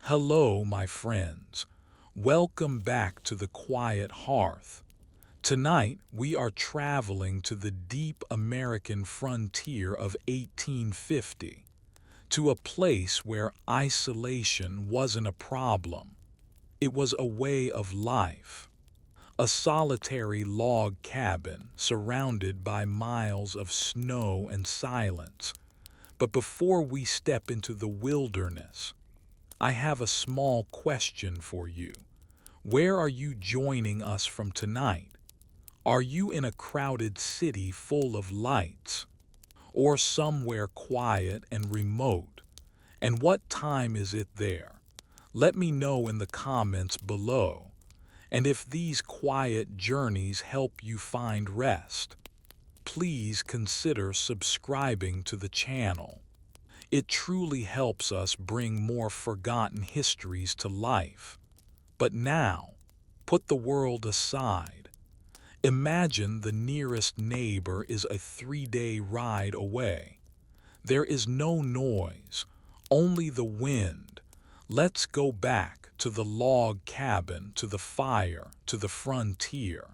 Hello, my friends. Welcome back to the Quiet Hearth. Tonight, we are traveling to the deep American frontier of 1850, to a place where isolation wasn't a problem. It was a way of life. A solitary log cabin surrounded by miles of snow and silence. But before we step into the wilderness, I have a small question for you. Where are you joining us from tonight? Are you in a crowded city full of lights? Or somewhere quiet and remote? And what time is it there? Let me know in the comments below. And if these quiet journeys help you find rest, please consider subscribing to the channel. It truly helps us bring more forgotten histories to life. But now, put the world aside. Imagine the nearest neighbor is a 3-day ride away. There is no noise, only the wind. Let's go back to the log cabin, to the fire, to the frontier.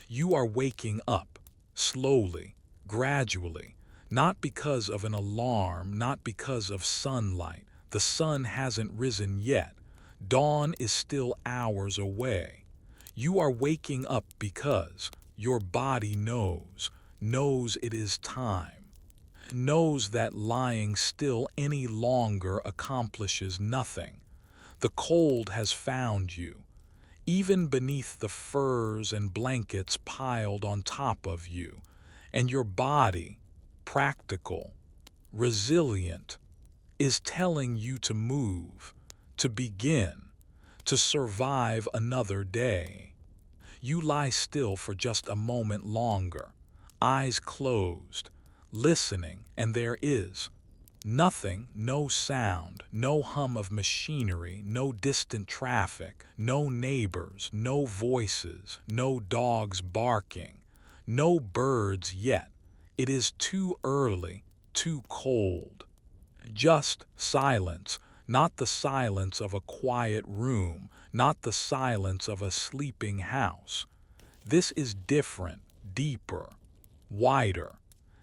You are waking up, slowly, gradually, not because of an alarm, not because of sunlight. The sun hasn't risen yet. Dawn is still hours away. You are waking up because your body knows it is time, knows that lying still any longer accomplishes nothing. The cold has found you, even beneath the furs and blankets piled on top of you, and your body, practical, resilient, is telling you to move, to begin, to survive another day. You lie still for just a moment longer, eyes closed, listening, and there is nothing, no sound, no hum of machinery, no distant traffic, no neighbors, no voices, no dogs barking, no birds yet. It is too early, too cold. Just silence, not the silence of a quiet room, not the silence of a sleeping house. This is different, deeper, wider.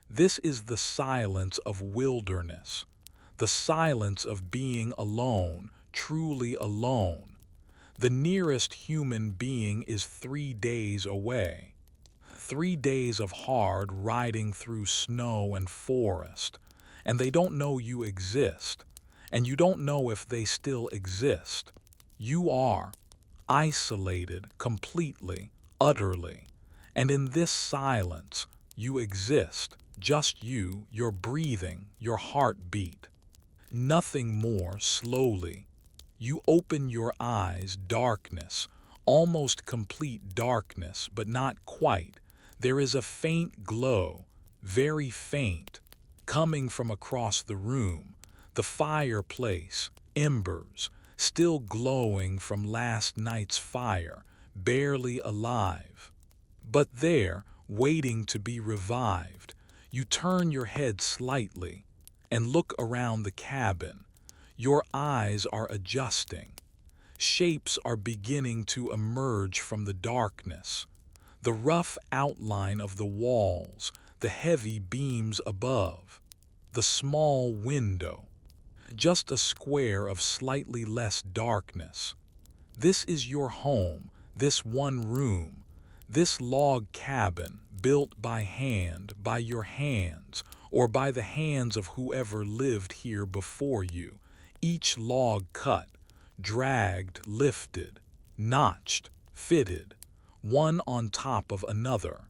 This is the silence of wilderness, the silence of being alone, truly alone. The nearest human being is 3 days away. 3 days of hard riding through snow and forest, and they don't know you exist, and you don't know if they still exist. You are isolated completely, utterly, and in this silence, you exist, just you, your breathing, your heartbeat. Nothing more. Slowly, you open your eyes, darkness, almost complete darkness, but not quite. There is a faint glow, very faint, coming from across the room, the fireplace, embers, still glowing from last night's fire, barely alive. But there, waiting to be revived, you turn your head slightly and look around the cabin. Your eyes are adjusting. Shapes are beginning to emerge from the darkness. The rough outline of the walls, the heavy beams above, the small window, just a square of slightly less darkness. This is your home, this one room, this log cabin built by hand, by your hands, or by the hands of whoever lived here before you. Each log cut, dragged, lifted, notched, fitted, one on top of another,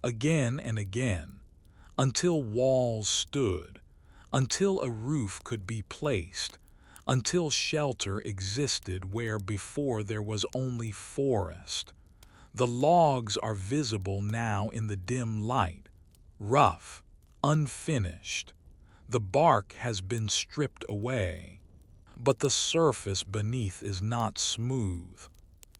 again and again, until walls stood, until a roof could be placed, until shelter existed where before there was only forest. The logs are visible now in the dim light, rough, unfinished. The bark has been stripped away, but the surface beneath is not smooth,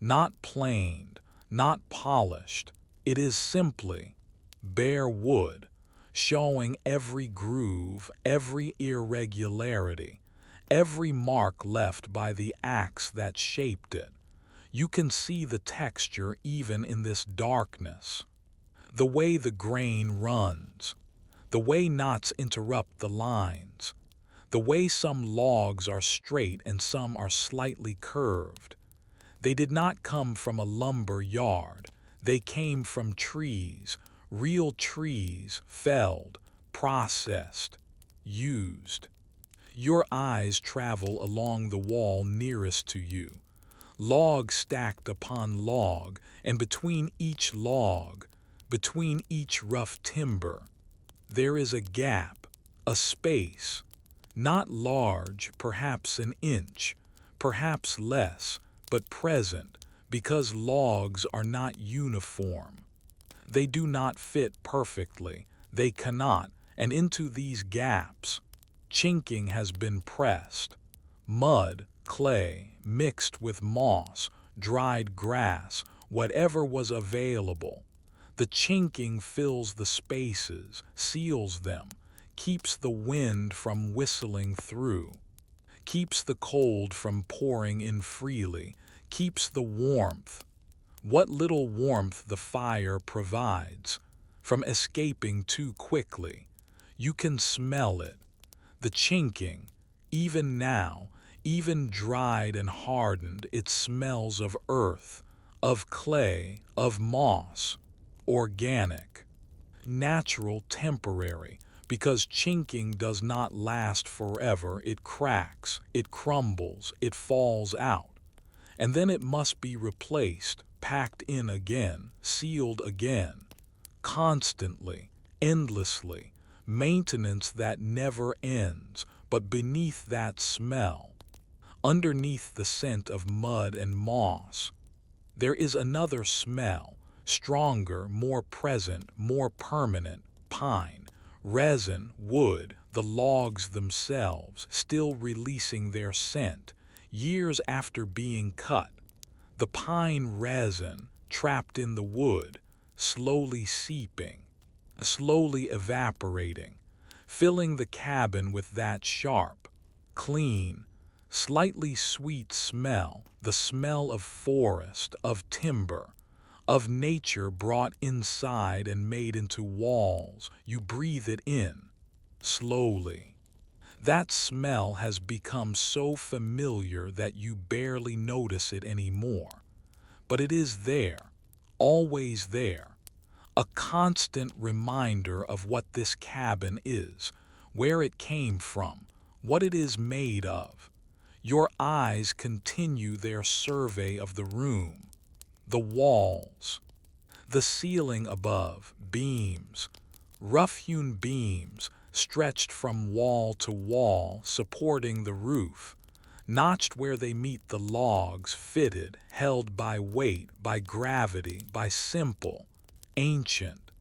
not planed, not polished. It is simply bare wood, showing every groove, every irregularity, every mark left by the axe that shaped it. You can see the texture even in this darkness. The way the grain runs, the way knots interrupt the lines, the way some logs are straight and some are slightly curved. They did not come from a lumber yard. They came from trees, real trees, felled, processed, used. Your eyes travel along the wall nearest to you, log stacked upon log, and between each log, between each rough timber, there is a gap, a space, not large, perhaps an inch, perhaps less, but present, because logs are not uniform. They do not fit perfectly, they cannot, and into these gaps, chinking has been pressed. Mud, clay, mixed with moss, dried grass, whatever was available. The chinking fills the spaces, seals them, keeps the wind from whistling through, keeps the cold from pouring in freely, keeps the warmth, what little warmth the fire provides, from escaping too quickly. You can smell it, the chinking, even now, even dried and hardened, it smells of earth, of clay, of moss, organic, natural, temporary, because chinking does not last forever. It cracks, it crumbles, it falls out, and then it must be replaced, packed in again, sealed again, constantly, endlessly, maintenance that never ends. But beneath that smell, underneath the scent of mud and moss, there is another smell, stronger, more present, more permanent, pine, resin, wood, the logs themselves still releasing their scent, years after being cut. The pine resin, trapped in the wood, slowly seeping, slowly evaporating, filling the cabin with that sharp, clean, slightly sweet smell, the smell of forest, of timber, of nature brought inside and made into walls. You breathe it in, slowly. That smell has become so familiar that you barely notice it anymore. But it is there, always there, a constant reminder of what this cabin is, where it came from, what it is made of. Your eyes continue their survey of the room, the walls, the ceiling above, beams, rough-hewn beams stretched from wall to wall supporting the roof, notched where they meet the logs, fitted, held by weight, by gravity, by simple, ancient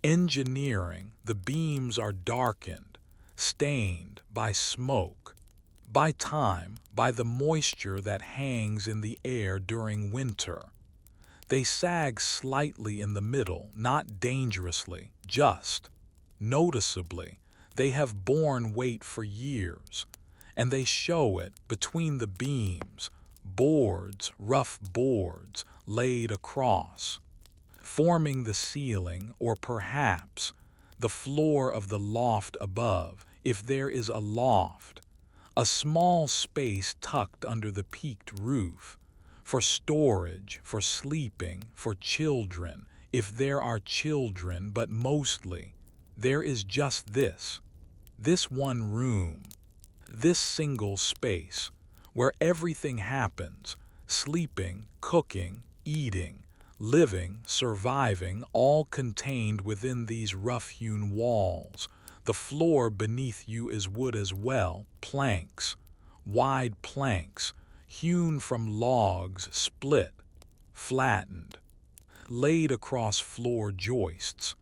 engineering. The beams are darkened, stained by smoke, by time, by the moisture that hangs in the air during winter. They sag slightly in the middle, not dangerously, just, noticeably. They have borne weight for years, and they show it between the beams, boards, rough boards, laid across, forming the ceiling, or perhaps the floor of the loft above, if there is a loft, a small space tucked under the peaked roof, for storage, for sleeping, for children, if there are children, but mostly, there is just this one room, this single space, where everything happens, sleeping, cooking, eating, living, surviving, all contained within these rough-hewn walls. The floor beneath you is wood as well, planks, wide planks, hewn from logs, split, flattened, laid across floor joists,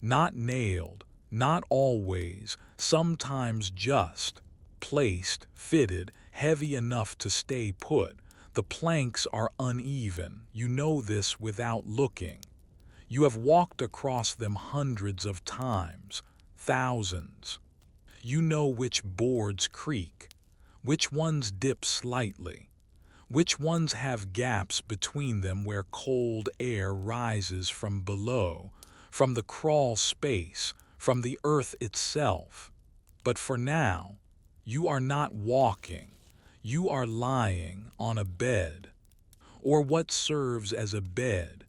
not nailed, not always, sometimes just, placed, fitted, heavy enough to stay put. The planks are uneven, you know this without looking. You have walked across them hundreds of times, thousands. You know which boards creak, Which ones dip slightly? Which ones have gaps between them where cold air rises from below, from the crawl space, from the earth itself? But for now, you are not walking. You are lying on a bed, or what serves as a bed,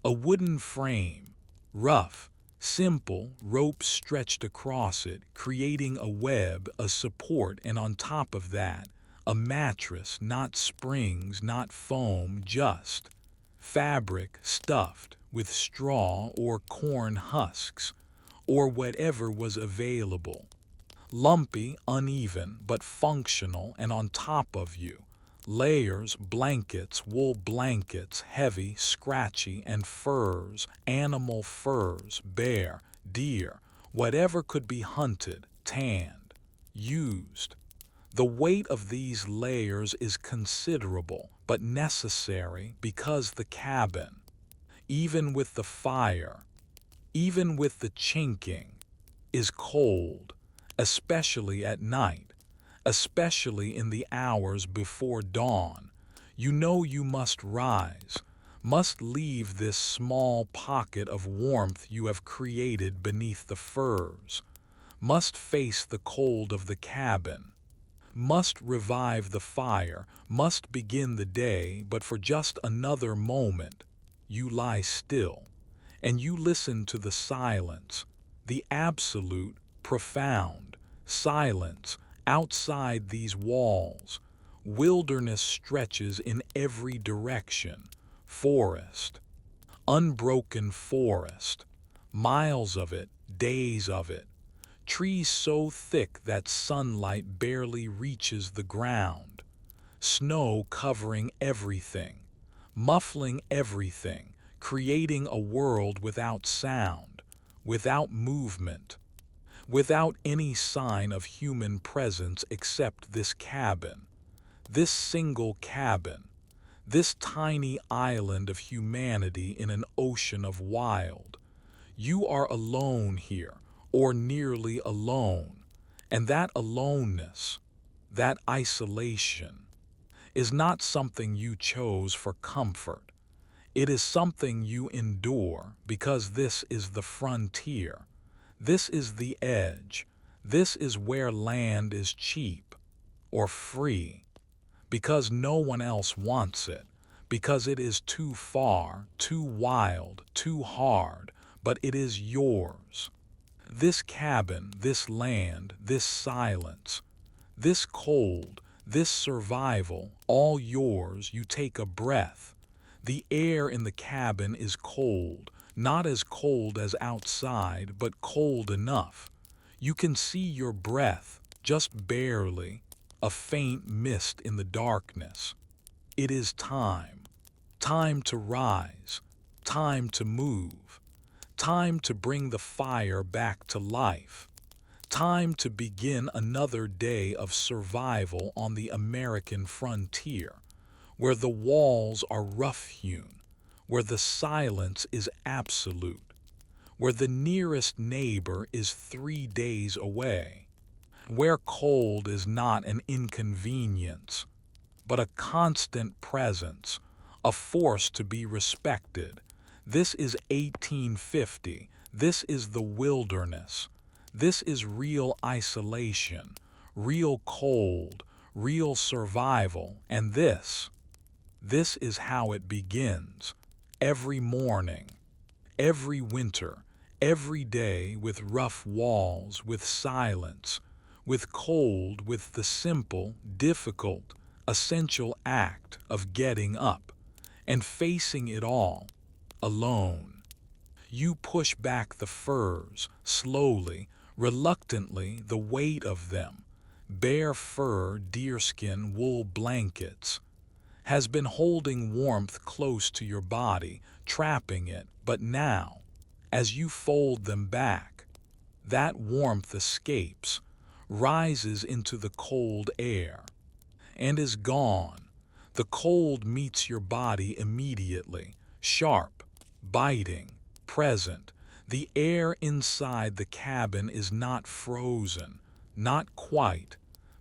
a wooden frame, rough, simple, ropes stretched across it, creating a web, a support, and on top of that, a mattress, not springs, not foam, just fabric stuffed with straw or corn husks, or whatever was available. Lumpy, uneven, but functional, and on top of you, layers, blankets, wool blankets, heavy, scratchy, and furs, animal furs, bear, deer, whatever could be hunted, tanned, used. The weight of these layers is considerable, but necessary because the cabin, even with the fire, even with the chinking, is cold, especially at night, especially in the hours before dawn. You know you must rise, must leave this small pocket of warmth you have created beneath the furs, must face the cold of the cabin, must revive the fire, must begin the day, but for just another moment, you lie still, and you listen to the silence, the absolute, profound silence outside these walls. Wilderness stretches in every direction, forest, unbroken forest, miles of it, days of it. Trees so thick that sunlight barely reaches the ground. Snow covering everything, muffling everything, creating a world without sound, without movement, without any sign of human presence except this cabin, this single cabin, this tiny island of humanity in an ocean of wild. You are alone here, or nearly alone, and that aloneness, that isolation, is not something you chose for comfort. It is something you endure because this is the frontier. This is the edge. This is where land is cheap or free, because no one else wants it, because it is too far, too wild, too hard, but it is yours. This cabin, this land, this silence, this cold, this survival, all yours. You take a breath. The air in the cabin is cold, not as cold as outside, but cold enough. You can see your breath, just barely, a faint mist in the darkness. It is time. Time to rise. Time to move. Time to bring the fire back to life. Time to begin another day of survival on the American frontier, where the walls are rough-hewn, where the silence is absolute, where the nearest neighbor is 3 days away, where cold is not an inconvenience, but a constant presence, a force to be respected. This is 1850. This is the wilderness. This is real isolation, real cold, real survival, and this is how it begins. Every morning, every winter, every day, with rough walls, with silence, with cold, with the simple, difficult, essential act of getting up and facing it all, alone. You push back the furs, slowly, reluctantly, the weight of them, bare fur, deerskin, wool blankets, has been holding warmth close to your body, trapping it, but now, as you fold them back, that warmth escapes, rises into the cold air, and is gone. The cold meets your body immediately, sharp, biting, present. The air inside the cabin is not frozen, not quite,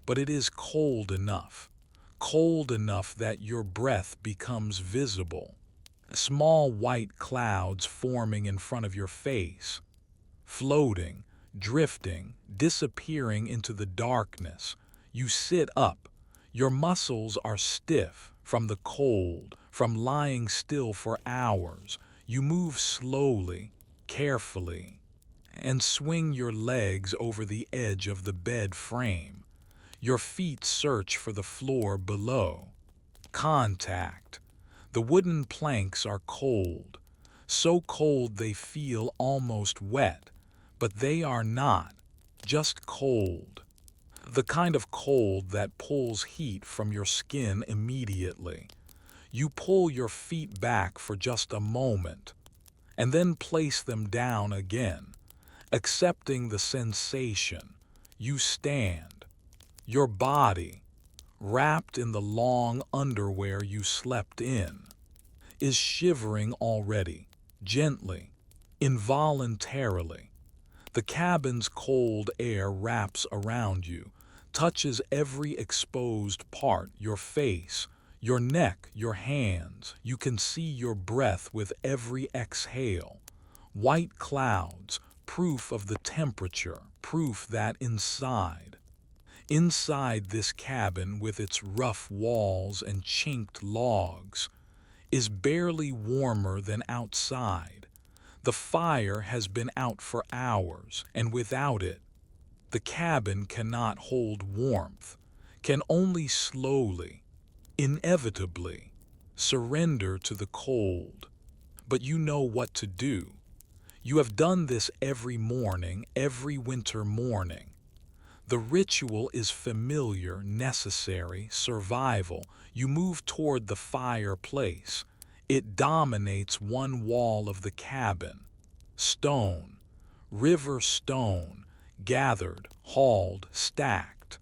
but it is cold enough that your breath becomes visible. Small white clouds forming in front of your face, floating, drifting, disappearing into the darkness. You sit up. Your muscles are stiff from the cold, from lying still for hours. You move slowly, carefully, and swing your legs over the edge of the bed frame. Your feet search for the floor below. Contact. The wooden planks are cold, so cold they feel almost wet, but they are not, just cold. The kind of cold that pulls heat from your skin immediately. You pull your feet back for just a moment, and then place them down again, accepting the sensation. You stand, your body, wrapped in the long underwear you slept in, is shivering already, gently, involuntarily. The cabin's cold air wraps around you, touches every exposed part, your face, your neck, your hands. You can see your breath with every exhale. White clouds, proof of the temperature, proof that inside this cabin with its rough walls and chinked logs, is barely warmer than outside. The fire has been out for hours, and without it, the cabin cannot hold warmth, can only slowly, inevitably, surrender to the cold. But you know what to do. You have done this every morning, every winter morning. The ritual is familiar, necessary, survival. You move toward the fireplace. It dominates one wall of the cabin. Stone, river stone, gathered, hauled, stacked.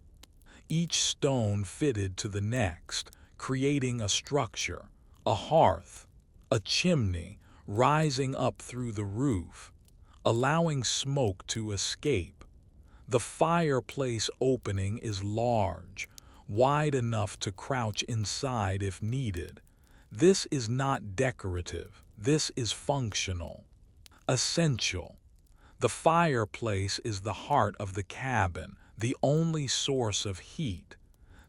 Each stone fitted to the next, creating a structure, a hearth, a chimney rising up through the roof, allowing smoke to escape. The fireplace opening is large, wide enough to crouch inside if needed. This is not decorative, this is functional, essential. The fireplace is the heart of the cabin, the only source of heat,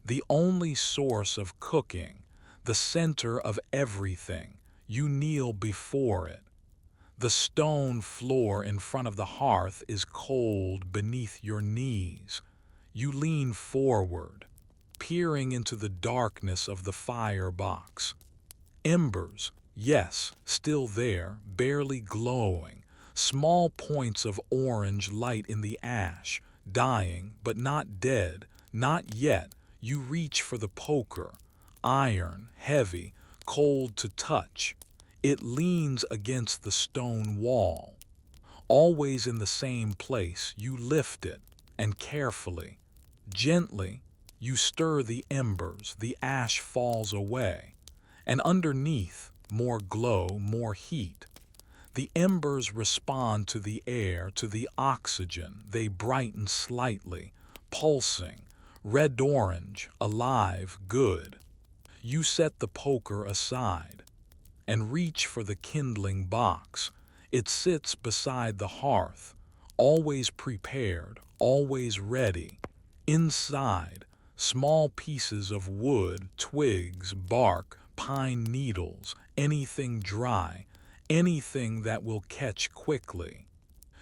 the only source of cooking, the center of everything. You kneel before it. The stone floor in front of the hearth is cold beneath your knees. You lean forward, peering into the darkness of the firebox. Embers, yes, still there, barely glowing. Small points of orange light in the ash, dying but not dead, not yet. You reach for the poker, iron, heavy, cold to touch. It leans against the stone wall. Always in the same place, you lift it, and carefully, gently, you stir the embers. The ash falls away, and underneath, more glow, more heat. The embers respond to the air, to the oxygen. They brighten slightly, pulsing, red-orange, alive, good. You set the poker aside and reach for the kindling box. It sits beside the hearth, always prepared, always ready. Inside, small pieces of wood, twigs, bark, pine needles, anything dry, anything that will catch quickly.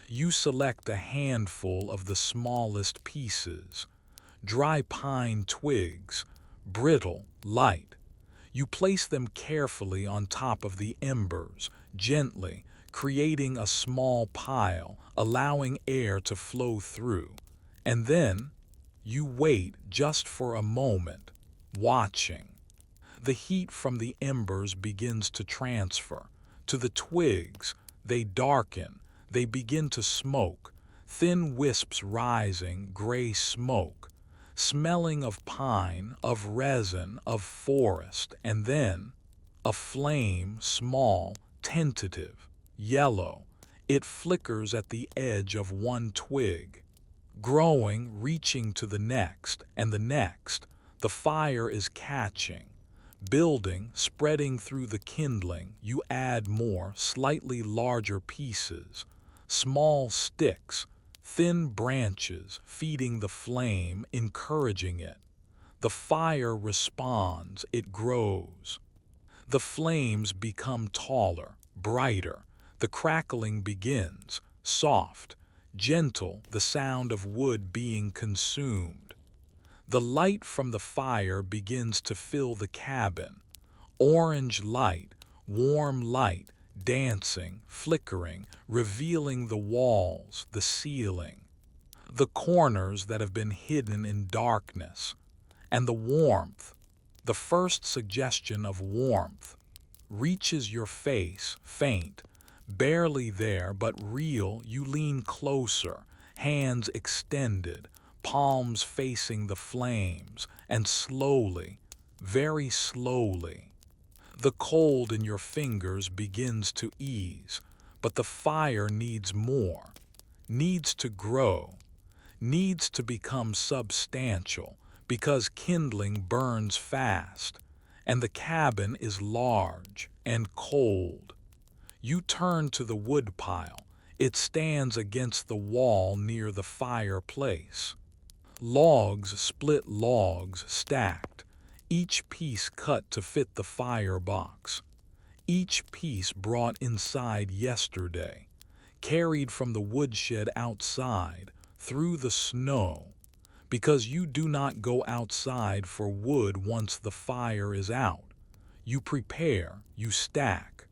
You select a handful of the smallest pieces, dry pine twigs, brittle, light. You place them carefully on top of the embers, gently, creating a small pile, allowing air to flow through. And then, you wait just for a moment, watching. The heat from the embers begins to transfer to the twigs. They darken, they begin to smoke, thin wisps rising, gray smoke, smelling of pine, of resin, of forest, and then a flame, small, tentative, yellow. It flickers at the edge of one twig. growing, reaching to the next, and the next. The fire is catching, building, spreading through the kindling. You add more, slightly larger pieces, small sticks, thin branches, feeding the flame, encouraging it. The fire responds, it grows. The flames become taller, brighter. The crackling begins, soft, gentle, the sound of wood being consumed. The light from the fire begins to fill the cabin. Orange light, warm light, dancing, flickering, revealing the walls, the ceiling, the corners that have been hidden in darkness, and the warmth. The first suggestion of warmth reaches your face, faint, barely there but real. You lean closer, hands extended, palms facing the flames, and slowly, very slowly, the cold in your fingers begins to ease. But the fire needs more, needs to grow, needs to become substantial, because kindling burns fast, and the cabin is large and cold. You turn to the woodpile. It stands against the wall near the fireplace. Logs, split logs, stacked, each piece cut to fit the firebox. Each piece brought inside yesterday, carried from the woodshed outside, through the snow, because you do not go outside for wood once the fire is out. You prepare, you stack.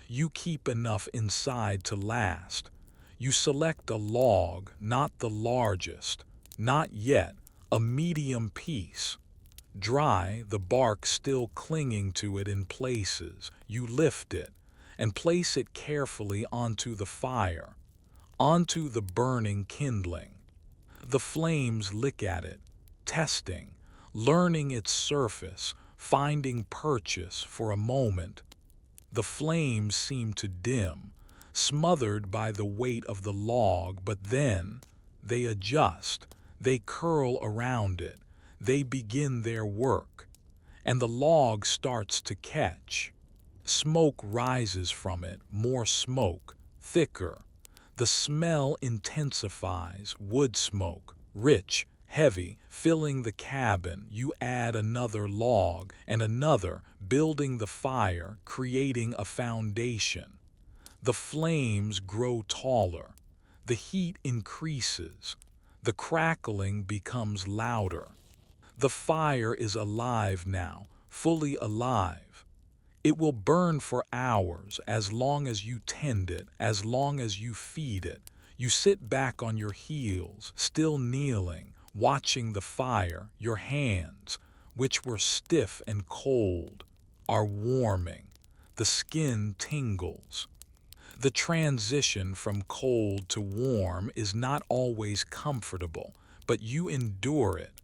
You keep enough inside to last. You select a log, not the largest, not yet, a medium piece. Dry, the bark still clinging to it in places. You lift it and place it carefully onto the fire, onto the burning kindling. The flames lick at it, testing, learning its surface, finding purchase for a moment. The flames seem to dim, smothered by the weight of the log, but then they adjust, they curl around it, they begin their work, and the log starts to catch. Smoke rises from it, more smoke, thicker. The smell intensifies, wood smoke, rich, heavy, filling the cabin. You add another log and another, building the fire, creating a foundation. The flames grow taller. The heat increases. The crackling becomes louder. The fire is alive now, fully alive. It will burn for hours, as long as you tend it, as long as you feed it. You sit back on your heels, still kneeling, watching the fire. Your hands, which were stiff and cold, are warming. The skin tingles. The transition from cold to warm is not always comfortable, but you endure it,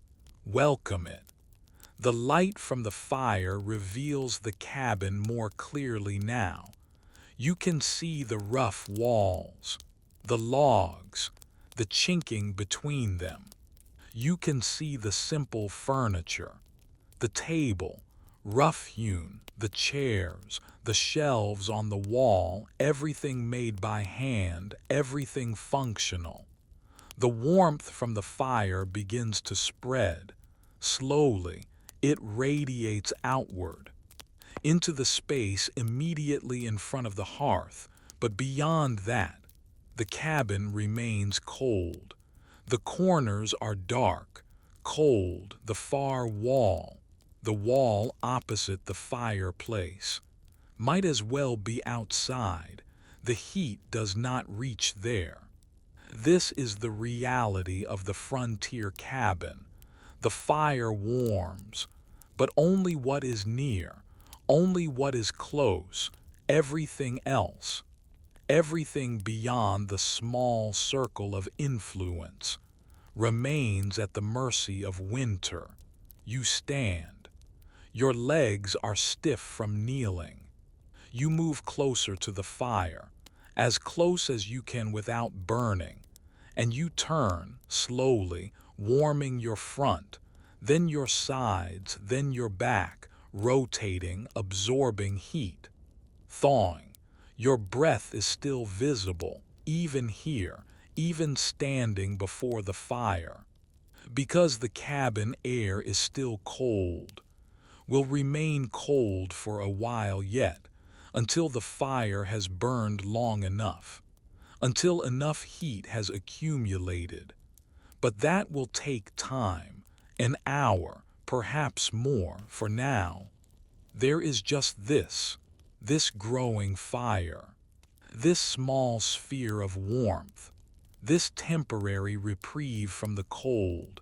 welcome it. The light from the fire reveals the cabin more clearly now. You can see the rough walls, the logs, the chinking between them. You can see the simple furniture, the table, rough-hewn, the chairs, the shelves on the wall, everything made by hand, everything functional. The warmth from the fire begins to spread, slowly. It radiates outward, into the space immediately in front of the hearth, but beyond that, the cabin remains cold. The corners are dark, cold, the far wall, the wall opposite the fireplace, might as well be outside. The heat does not reach there. This is the reality of the frontier cabin. The fire warms, but only what is near, only what is close. Everything else, everything beyond the small circle of influence, remains at the mercy of winter. You stand. Your legs are stiff from kneeling. You move closer to the fire, as close as you can without burning, and you turn, slowly, warming your front, then your sides, then your back, rotating, absorbing heat. Thawing. Your breath is still visible, even here, even standing before the fire. Because the cabin air is still cold, will remain cold for a while yet, until the fire has burned long enough, until enough heat has accumulated. But that will take time, an hour, perhaps more. For now, there is just this growing fire, this small sphere of warmth, this temporary reprieve from the cold.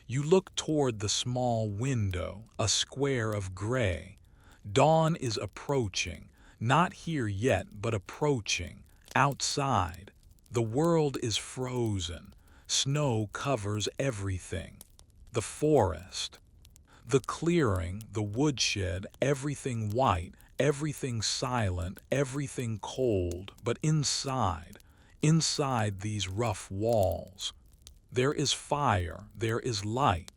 You look toward the small window, a square of gray. Dawn is approaching, not here yet, but approaching. Outside, the world is frozen. Snow covers everything. The forest, the clearing, the woodshed, everything white, everything silent, everything cold. But inside these rough walls, there is fire, there is light,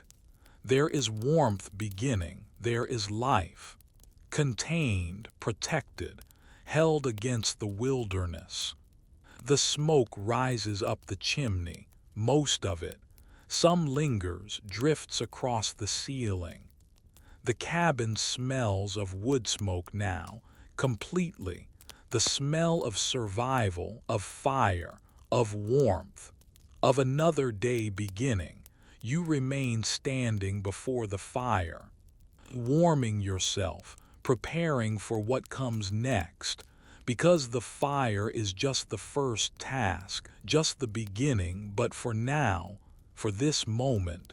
there is warmth beginning, there is life, contained, protected, held against the wilderness. The smoke rises up the chimney, most of it. Some lingers, drifts across the ceiling. The cabin smells of wood smoke now, completely. The smell of survival, of fire, of warmth, of another day beginning. You remain standing before the fire, warming yourself, preparing for what comes next, because the fire is just the first task, just the beginning. But for now, for this moment,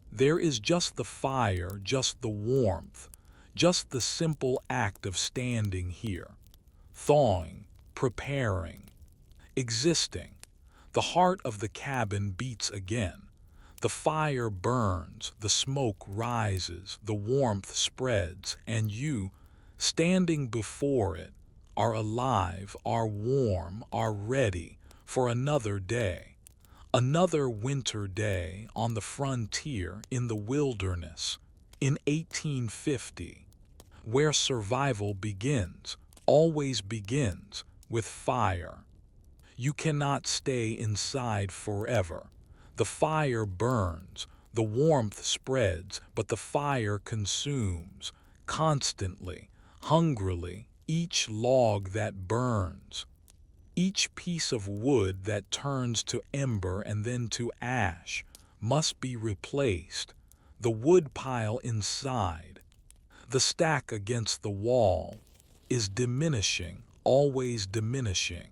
there is just the fire, just the warmth, just the simple act of standing here, thawing, preparing, existing. The heart of the cabin beats again. The fire burns, the smoke rises, the warmth spreads, and you, standing before it, are alive, are warm, are ready for another day. Another winter day on the frontier, in the wilderness, in 1850, where survival begins, always begins, with fire. You cannot stay inside forever. The fire burns, the warmth spreads, but the fire consumes, constantly, hungrily, each log that burns, each piece of wood that turns to ember and then to ash, must be replaced. The wood pile inside, the stack against the wall, is diminishing, always diminishing.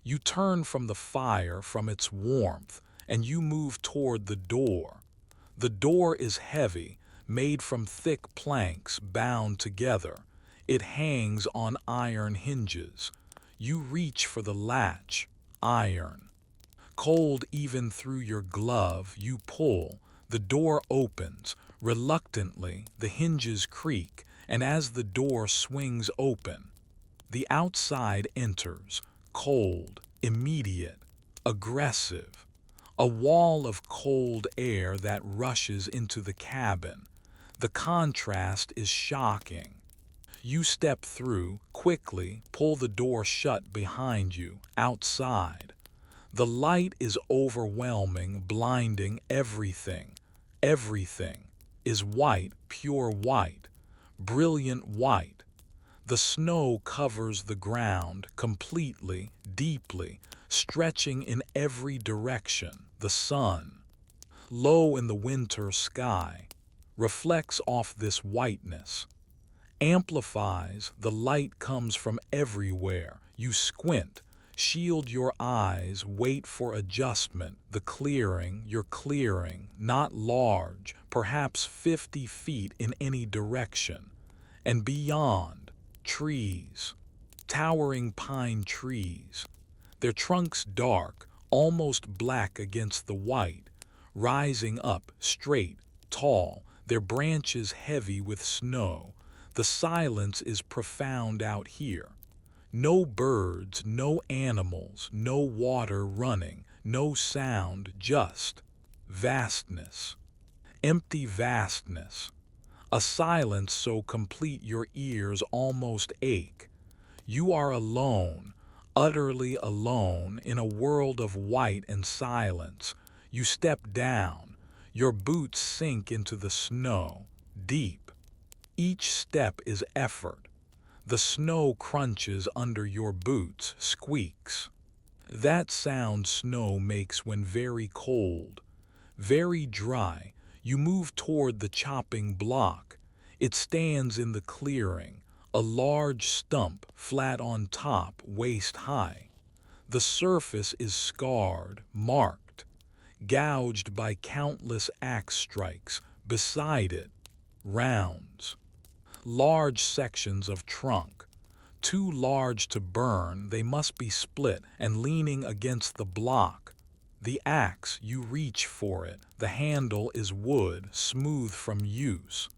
You turn from the fire, from its warmth, and you move toward the door. The door is heavy, made from thick planks bound together. It hangs on iron hinges. You reach for the latch, iron. Cold even through your glove, you pull. The door opens. Reluctantly, the hinges creak, and as the door swings open, the outside enters, cold, immediate, aggressive. A wall of cold air that rushes into the cabin. The contrast is shocking. You step through, quickly, pull the door shut behind you, outside. The light is overwhelming, blinding. Everything is white, pure white, brilliant white. The snow covers the ground completely, deeply, stretching in every direction. The sun, low in the winter sky, reflects off this whiteness, amplifies. The light comes from everywhere. You squint, shield your eyes, wait for adjustment. The clearing, your clearing, not large, perhaps 50 feet in any direction. And beyond, trees, towering pine trees, their trunks dark, almost black against the white, rising up, straight, tall, their branches heavy with snow. The silence is profound out here. No birds, no animals, no water running, No sound, just vastness. Empty vastness. A silence so complete your ears almost ache. You are alone, utterly alone, in a world of white and silence. You step down. Your boots sink into the snow, deep. Each step is effort. The snow crunches under your boots, squeaks. That sound snow makes when very cold, very dry. You move toward the chopping block. It stands in the clearing, a large stump flat on top, waist high. The surface is scarred, marked, gouged by countless axe strikes. Beside it, rounds. Large sections of trunk. Too large to burn, they must be split, and leaning against the block. The axe, you reach for it. The handle is wood, smooth from use.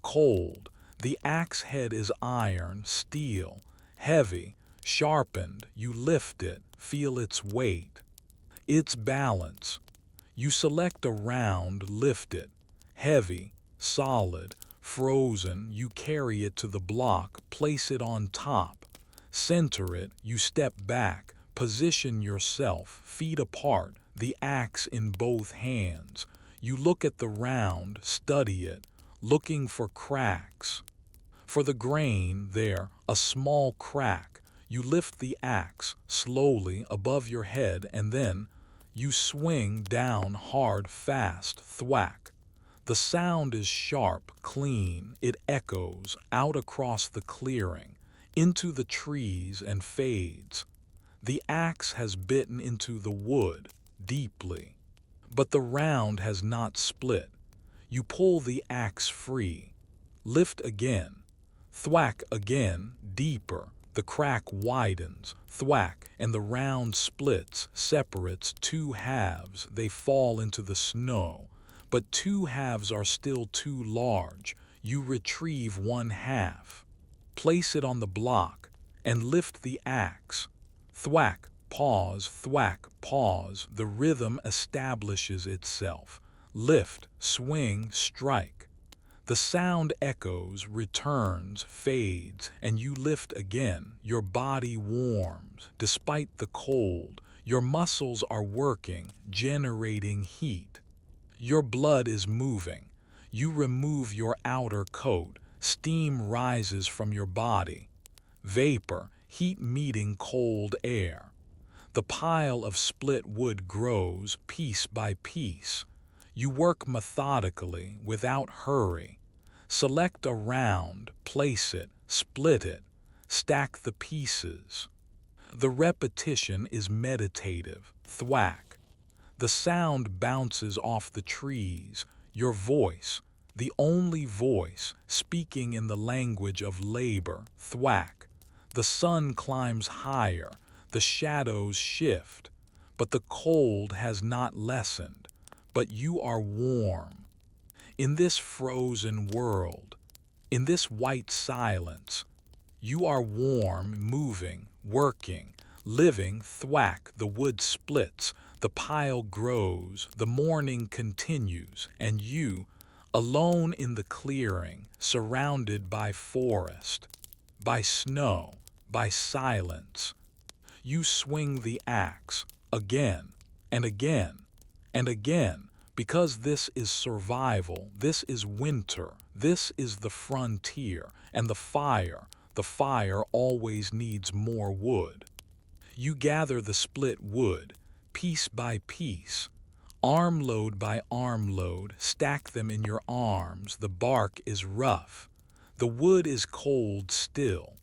Cold. The axe head is iron, steel, heavy, sharpened. You lift it, feel its weight. Its balance. You select a round, lift it. Heavy, solid, frozen. You carry it to the block, place it on top. Center it, you step back, position yourself, feet apart, the axe in both hands. You look at the round, study it, looking for cracks. For the grain, there, a small crack. You lift the axe slowly above your head, and then you swing down hard, fast, thwack. The sound is sharp, clean. It echoes out across the clearing, into the trees, and fades. The axe has bitten into the wood deeply, but the round has not split. You pull the axe free, lift again, thwack again, deeper. The crack widens, thwack, and the round splits, separates two halves. They fall into the snow, but two halves are still too large. You retrieve one half, place it on the block, and lift the axe. Thwack, pause, thwack, pause. The rhythm establishes itself. Lift, swing, strike. The sound echoes, returns, fades, and you lift again. Your body warms. Despite the cold, your muscles are working, generating heat. Your blood is moving. You remove your outer coat. Steam rises from your body. Vapor, heat meeting cold air. The pile of split wood grows piece by piece. You work methodically, without hurry. Select a round, place it, split it, stack the pieces. The repetition is meditative. Thwack. The sound bounces off the trees. Your voice, the only voice, speaking in the language of labor. Thwack. The sun climbs higher. The shadows shift. But the cold has not lessened. But you are warm. In this frozen world, in this white silence, you are warm, moving, working, living. Thwack. The wood splits. The pile grows. The morning continues. And you, alone in the clearing, surrounded by forest, by snow, by silence. You swing the axe again and again and again. Because this is survival, this is winter, this is the frontier, and the fire always needs more wood. You gather the split wood, piece by piece, armload by armload, stack them in your arms. The bark is rough. The wood is cold still,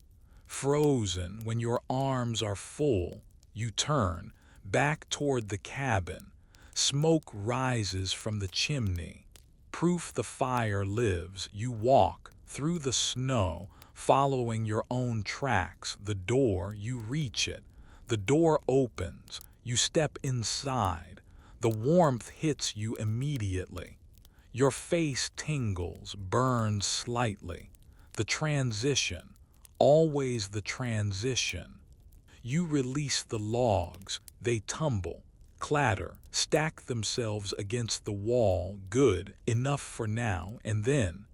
frozen. When your arms are full, you turn back toward the cabin. Smoke rises from the chimney. Proof the fire lives. You walk through the snow, following your own tracks. The door, you reach it. The door opens. You step inside. The warmth hits you immediately. Your face tingles, burns slightly. The transition, always the transition. You release the logs. They tumble, clatter, stack themselves against the wall, good enough for now, and then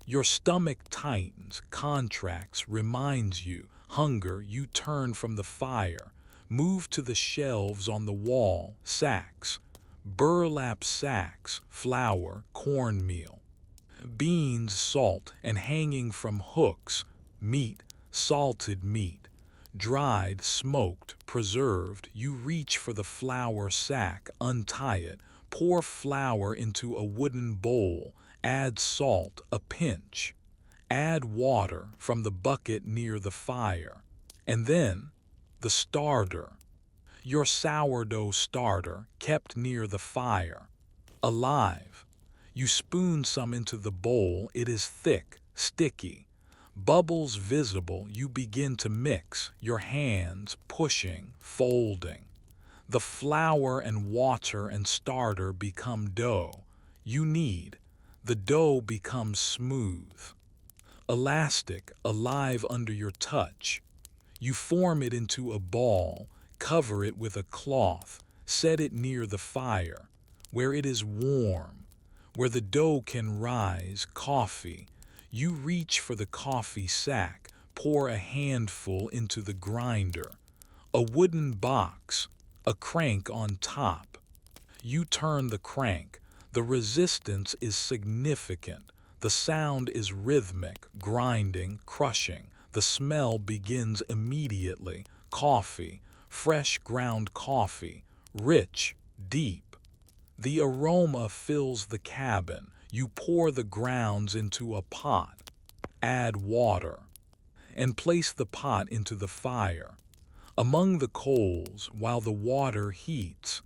your stomach tightens, contracts, reminds you, hunger, you turn from the fire, move to the shelves on the wall, sacks, burlap sacks, flour, cornmeal, beans, salt, and hanging from hooks, meat, salted meat, dried, smoked, preserved. You reach for the flour sack, untie it, pour flour into a wooden bowl, add salt, a pinch, add water from the bucket near the fire, and then the starter, your sourdough starter kept near the fire, alive. You spoon some into the bowl, it is thick, sticky, bubbles visible. You begin to mix, your hands pushing, folding. The flour and water and starter become dough you need. The dough becomes smooth, elastic, alive under your touch. You form it into a ball, cover it with a cloth, set it near the fire, where it is warm, where the dough can rise. Coffee. You reach for the coffee sack, pour a handful into the grinder. A wooden box, a crank on top. You turn the crank. The resistance is significant. The sound is rhythmic, grinding, crushing. The smell begins immediately. Coffee, fresh ground coffee, rich, deep. The aroma fills the cabin. You pour the grounds into a pot, add water, and place the pot into the fire. Among the coals, while the water heats,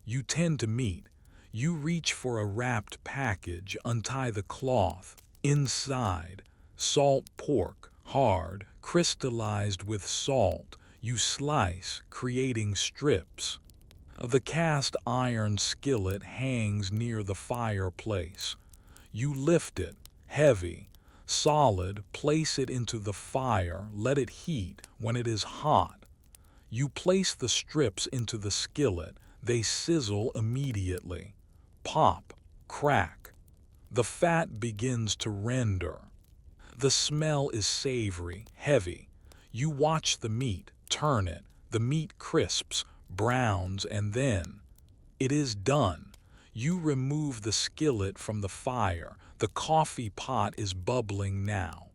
you tend to meat. You reach for a wrapped package, untie the cloth. Inside, salt pork, hard, crystallized with salt. You slice, creating strips. The cast iron skillet hangs near the fireplace. You lift it, heavy, solid, place it into the fire, let it heat. When it is hot, you place the strips into the skillet. They sizzle immediately. Pop, crack. The fat begins to render. The smell is savory, heavy. You watch the meat, turn it. The meat crisps, browns, and then it is done. You remove the skillet from the fire. The coffee pot is bubbling now,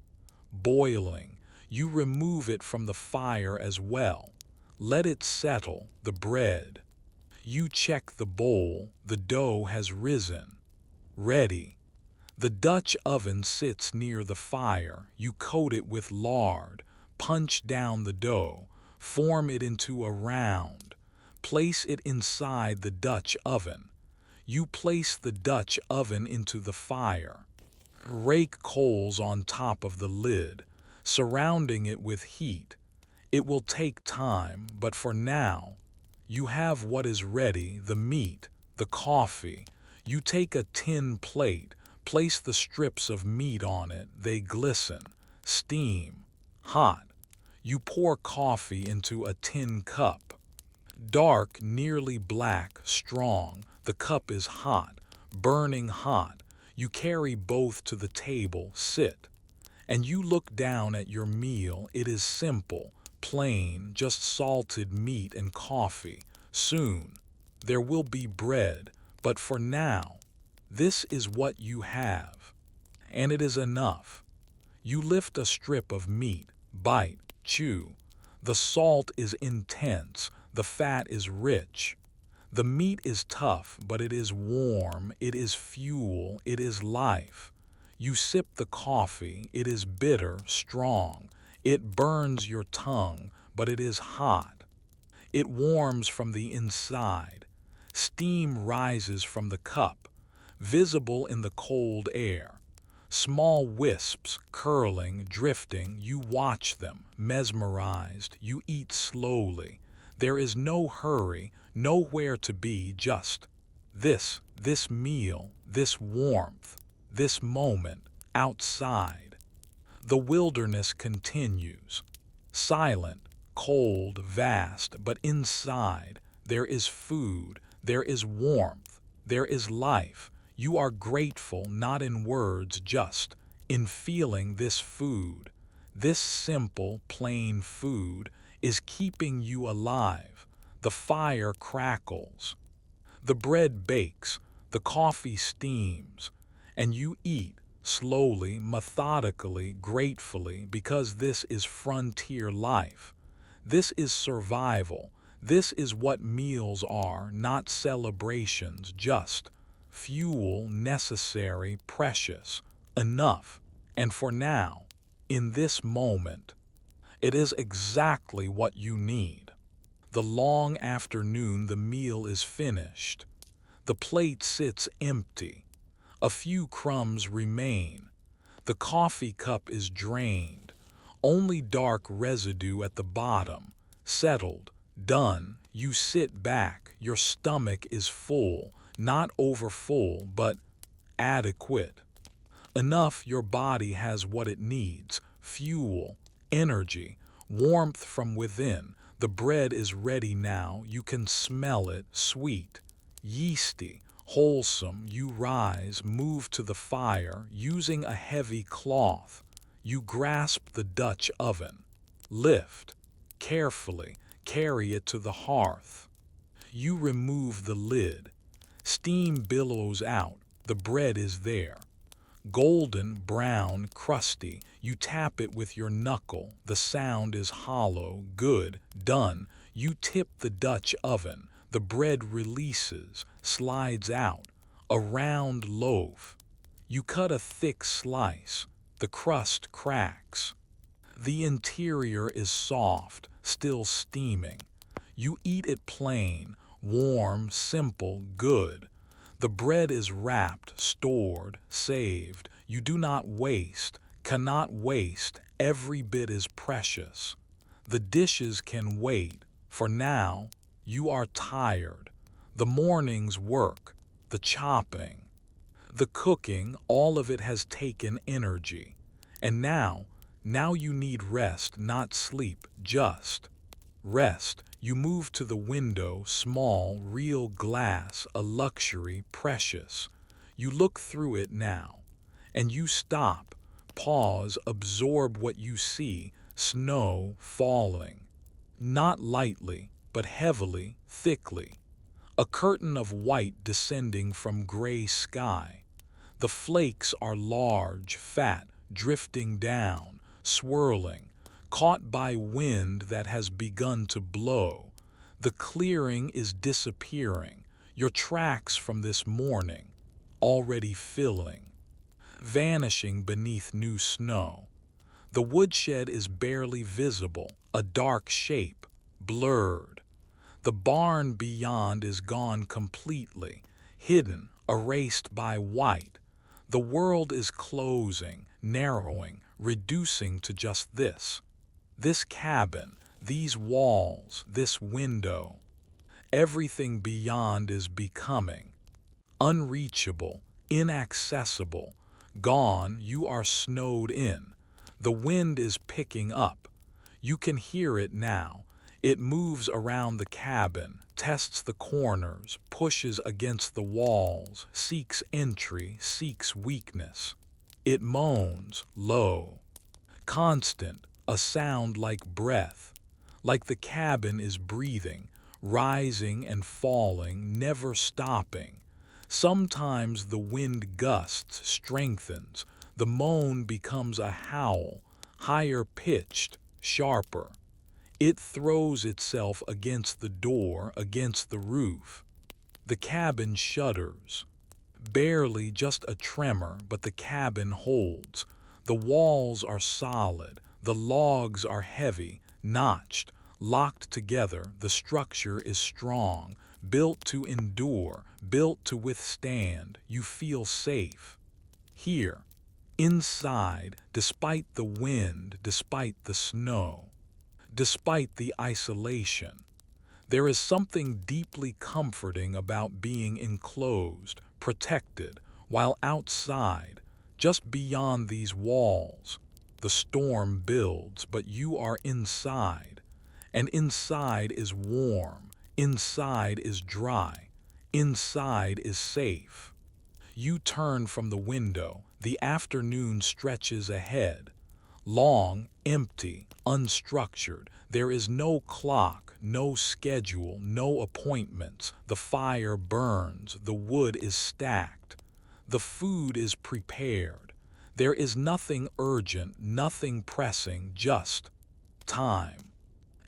boiling. You remove it from the fire as well. Let it settle. The bread. You check the bowl. The dough has risen. Ready. The Dutch oven sits near the fire. You coat it with lard. Punch down the dough. Form it into a round. Place it inside the Dutch oven. You place the Dutch oven into the fire. Rake coals on top of the lid, surrounding it with heat. It will take time, but for now, you have what is ready: the meat, the coffee. You take a tin plate, place the strips of meat on it. They glisten, steam, hot. You pour coffee into a tin cup. Dark, nearly black, strong. The cup is hot, burning hot. You carry both to the table, sit, and you look down at your meal. It is simple, plain, just salted meat and coffee. Soon, there will be bread, but for now, this is what you have. And it is enough. You lift a strip of meat, bite, chew. The salt is intense, the fat is rich. The meat is tough, but it is warm, it is fuel, it is life. You sip the coffee, it is bitter, strong. It burns your tongue, but it is hot. It warms from the inside. Steam rises from the cup, visible in the cold air. Small wisps, curling, drifting. You watch them, mesmerized. You eat slowly. There is no hurry, nowhere to be, just this meal, this warmth, this moment, outside. The wilderness continues, silent, cold, vast, but inside there is food, There is warmth. There is life. You are grateful not in words, just in feeling this food. This simple, plain food is keeping you alive. The fire crackles. The bread bakes, the coffee steams, and you eat slowly, methodically, gratefully, because this is frontier life. This is survival. This is what meals are, not celebrations, just fuel necessary, precious, enough. And for now, in this moment, it is exactly what you need. The long afternoon, the meal is finished. The plate sits empty. A few crumbs remain. The coffee cup is drained. Only dark residue at the bottom. Settled. Done. You sit back. Your stomach is full. Not overfull, but adequate. Enough your body has what it needs. Fuel, energy, warmth from within. The bread is ready now. You can smell it, sweet, yeasty, wholesome. You rise, move to the fire, using a heavy cloth. You grasp the Dutch oven. Lift, carefully, carry it to the hearth. You remove the lid. Steam billows out. The bread is there. Golden, brown, crusty. You tap it with your knuckle. The sound is hollow. Good. Done. You tip the Dutch oven. The bread releases, slides out. A round loaf. You cut a thick slice. The crust cracks. The interior is soft, still steaming. You eat it plain, warm, simple, good. The bread is wrapped, stored, saved. You do not waste, cannot waste. Every bit is precious. The dishes can wait, for now you are tired. The morning's work, the chopping, the cooking, all of it has taken energy. And now you need rest, not sleep, just rest. You move to the window, small, real glass, a luxury, precious. You look through it now, and you stop, pause, absorb what you see, snow falling. Not lightly, but heavily, thickly. A curtain of white descending from gray sky. The flakes are large, fat, drifting down, swirling, caught by wind that has begun to blow. The clearing is disappearing, your tracks from this morning, already filling, vanishing beneath new snow. The woodshed is barely visible, a dark shape, blurred. The barn beyond is gone completely, hidden, erased by white. The world is closing, narrowing, reducing to just this. This cabin, these walls, this window. Everything beyond is becoming unreachable, inaccessible. Gone, you are snowed in. The wind is picking up. You can hear it now. It moves around the cabin, tests the corners, pushes against the walls, seeks entry, seeks weakness. It moans, low, constant, a sound like breath, like the cabin is breathing, rising and falling, never stopping. Sometimes the wind gusts, strengthens, the moan becomes a howl, higher pitched, sharper. It throws itself against the door, against the roof. The cabin shudders. Barely, just a tremor, but the cabin holds. The walls are solid, the logs are heavy, notched, locked together. The structure is strong, built to endure, built to withstand. You feel safe. Here, inside, despite the wind, despite the snow, despite the isolation. There is something deeply comforting about being enclosed, protected, while outside, just beyond these walls, the storm builds, but you are inside. And inside is warm, inside is dry, Inside is safe. You turn from the window, the afternoon stretches ahead. Long, empty, unstructured. There is no clock, no schedule, no appointments. The fire burns, the wood is stacked. The food is prepared. There is nothing urgent, nothing pressing, just time.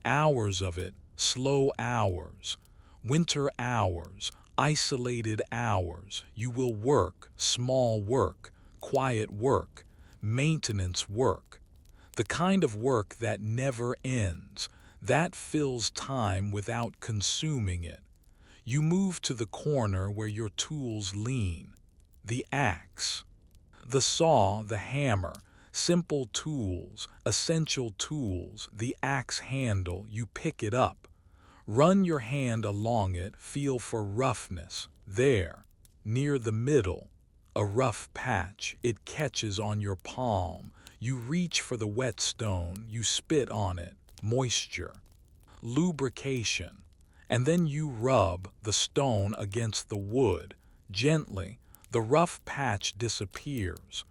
Hours of it, slow hours, winter hours, isolated hours. You will work, small work, quiet work, maintenance work. The kind of work that never ends, that fills time without consuming it. You move to the corner where your tools lean. The axe, the saw, the hammer, simple tools, essential tools, the axe handle, you pick it up. Run your hand along it, feel for roughness. There, near the middle, a rough patch, it catches on your palm. You reach for the whetstone, you spit on it, moisture, lubrication, and then you rub the stone against the wood. Gently, the rough patch disappears.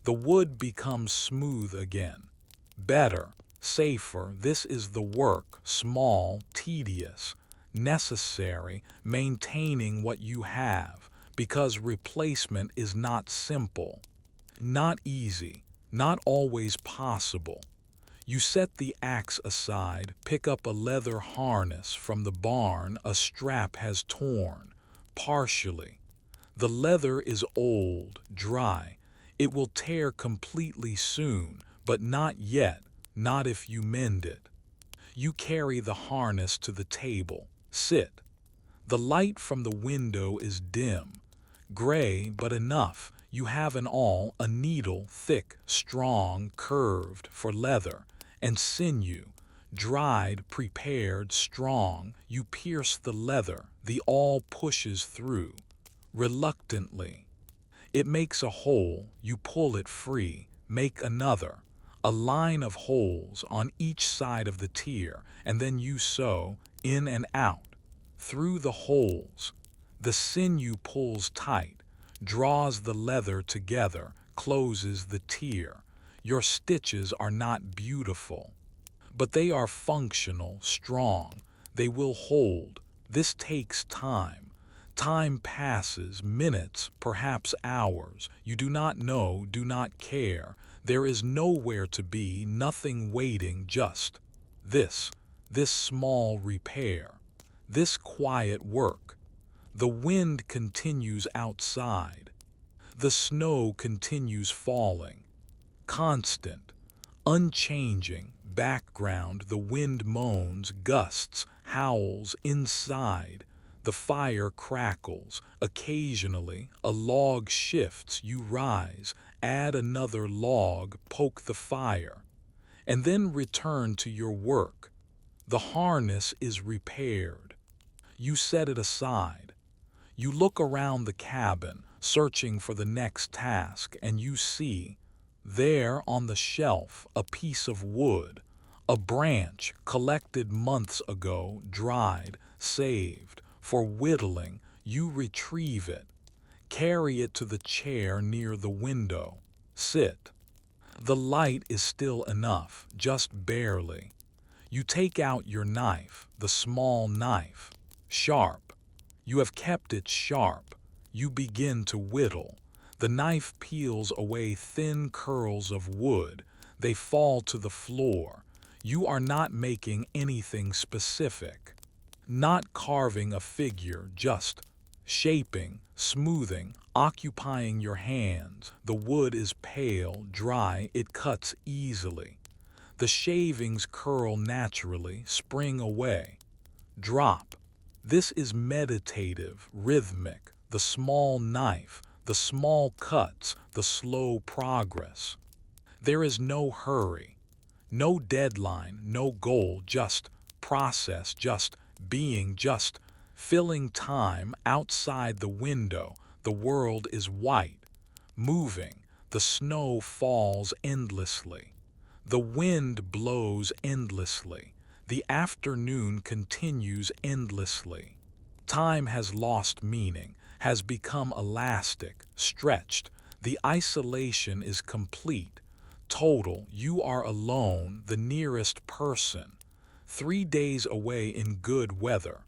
The wood becomes smooth again. Better, safer, this is the work, small, tedious, necessary, maintaining what you have, because replacement is not simple, not easy, not always possible. You set the axe aside, pick up a leather harness from the barn. A strap has torn, partially. The leather is old, dry. It will tear completely soon, but not yet, not if you mend it. You carry the harness to the table. Sit. The light from the window is dim, gray but enough. You have an awl, a needle, thick, strong, curved, for leather, and sinew, dried, prepared, strong. You pierce the leather, the awl pushes through, reluctantly. It makes a hole, you pull it free, make another, a line of holes on each side of the tier, and then you sew, in and out, through the holes. The sinew pulls tight, draws the leather together, closes the tier. Your stitches are not beautiful, but they are functional, strong. They will hold. This takes time. Time passes, minutes, perhaps hours. You do not know, do not care. There is nowhere to be, nothing waiting, just this small repair, this quiet work. The wind continues outside. The snow continues falling. Constant, unchanging, background. The wind moans, gusts, howls inside. The fire crackles. Occasionally, a log shifts. You rise, add another log, poke the fire, and then return to your work. The harness is repaired. You set it aside. You look around the cabin, searching for the next task, and you see, there on the shelf, a piece of wood, a branch collected months ago, dried, saved. For whittling, you retrieve it, carry it to the chair near the window, sit. The light is still enough, just barely. You take out your knife, the small knife, sharp. You have kept it sharp. You begin to whittle. The knife peels away thin curls of wood. They fall to the floor. You are not making anything specific. Not carving a figure, just shaping, smoothing, occupying your hands. The wood is pale, dry, it cuts easily. The shavings curl naturally, spring away, drop. This is meditative, rhythmic, the small knife, the small cuts, the slow progress. There is no hurry, no deadline, no goal, just process, just being, just filling time. Outside the window, the world is white, moving. The snow falls endlessly. The wind blows endlessly. The afternoon continues endlessly. Time has lost meaning, has become elastic, stretched. The isolation is complete, total. You are alone, the nearest person. 3 days away in good weather.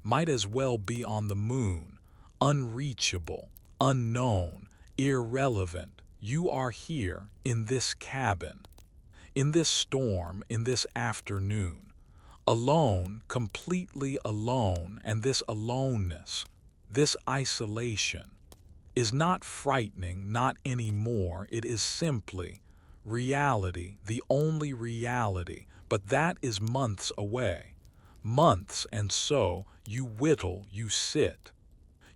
Might as well be on the moon. Unreachable, unknown, irrelevant. You are here, in this cabin, in this storm, in this afternoon. Alone, completely alone, and this aloneness, this isolation, is not frightening, not anymore. It is simply reality, the only reality, but that is months away. Months, and so you whittle, you sit.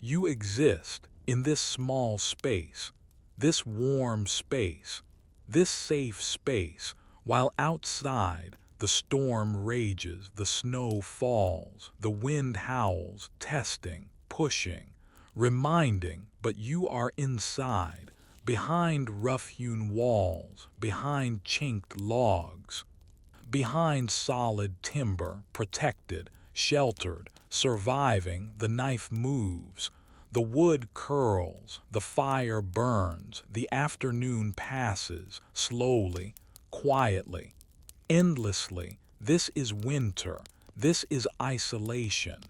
You exist in this small space, this warm space, this safe space, while outside the storm rages, the snow falls, the wind howls, testing, pushing, reminding, but you are inside, behind rough-hewn walls, behind chinked logs, behind solid timber, protected, sheltered, surviving. The knife moves, the wood curls, the fire burns, the afternoon passes, slowly, quietly, endlessly. This is winter, this is isolation,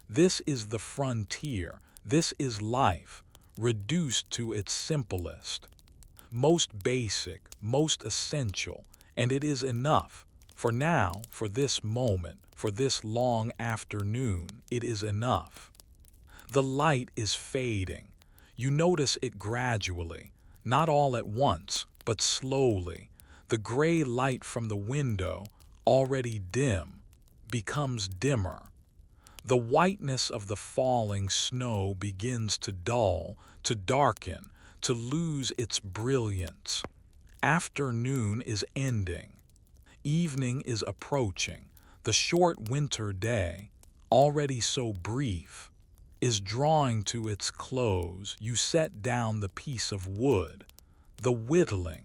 this is the frontier, this is life, reduced to its simplest, most basic, most essential, and it is enough. For now, for this moment, for this long afternoon, it is enough. The light is fading. You notice it gradually, not all at once, but slowly. The gray light from the window, already dim, becomes dimmer. The whiteness of the falling snow begins to dull, to darken, to lose its brilliance. Afternoon is ending. Evening is approaching. The short winter day, already so brief, is drawing to its close. You set down the piece of wood, the whittling.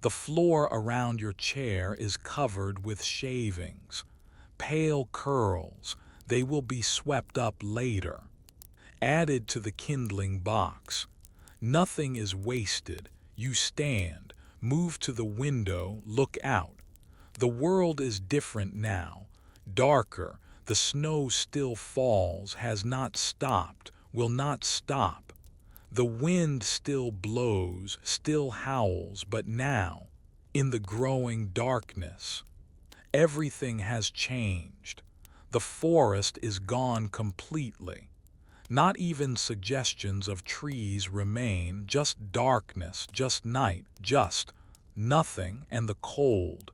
The floor around your chair is covered with shavings, pale curls. They will be swept up later, added to the kindling box. Nothing is wasted. You stand, move to the window, look out. The world is different now, darker. The snow still falls, has not stopped, will not stop. The wind still blows, still howls, but now, in the growing darkness, everything has changed. The forest is gone completely. Not even suggestions of trees remain, just darkness, just night, just nothing, and the cold.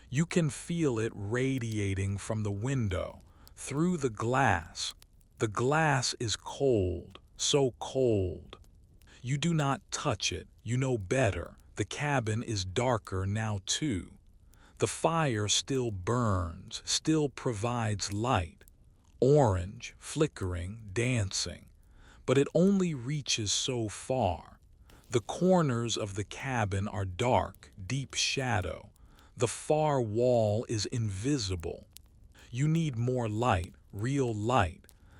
You can feel it radiating from the window, through the glass. The glass is cold, so cold. You do not touch it, you know better. The cabin is darker now too. The fire still burns, still provides light, orange, flickering, dancing, but it only reaches so far. The corners of the cabin are dark, deep shadow. The far wall is invisible. You need more light, real light,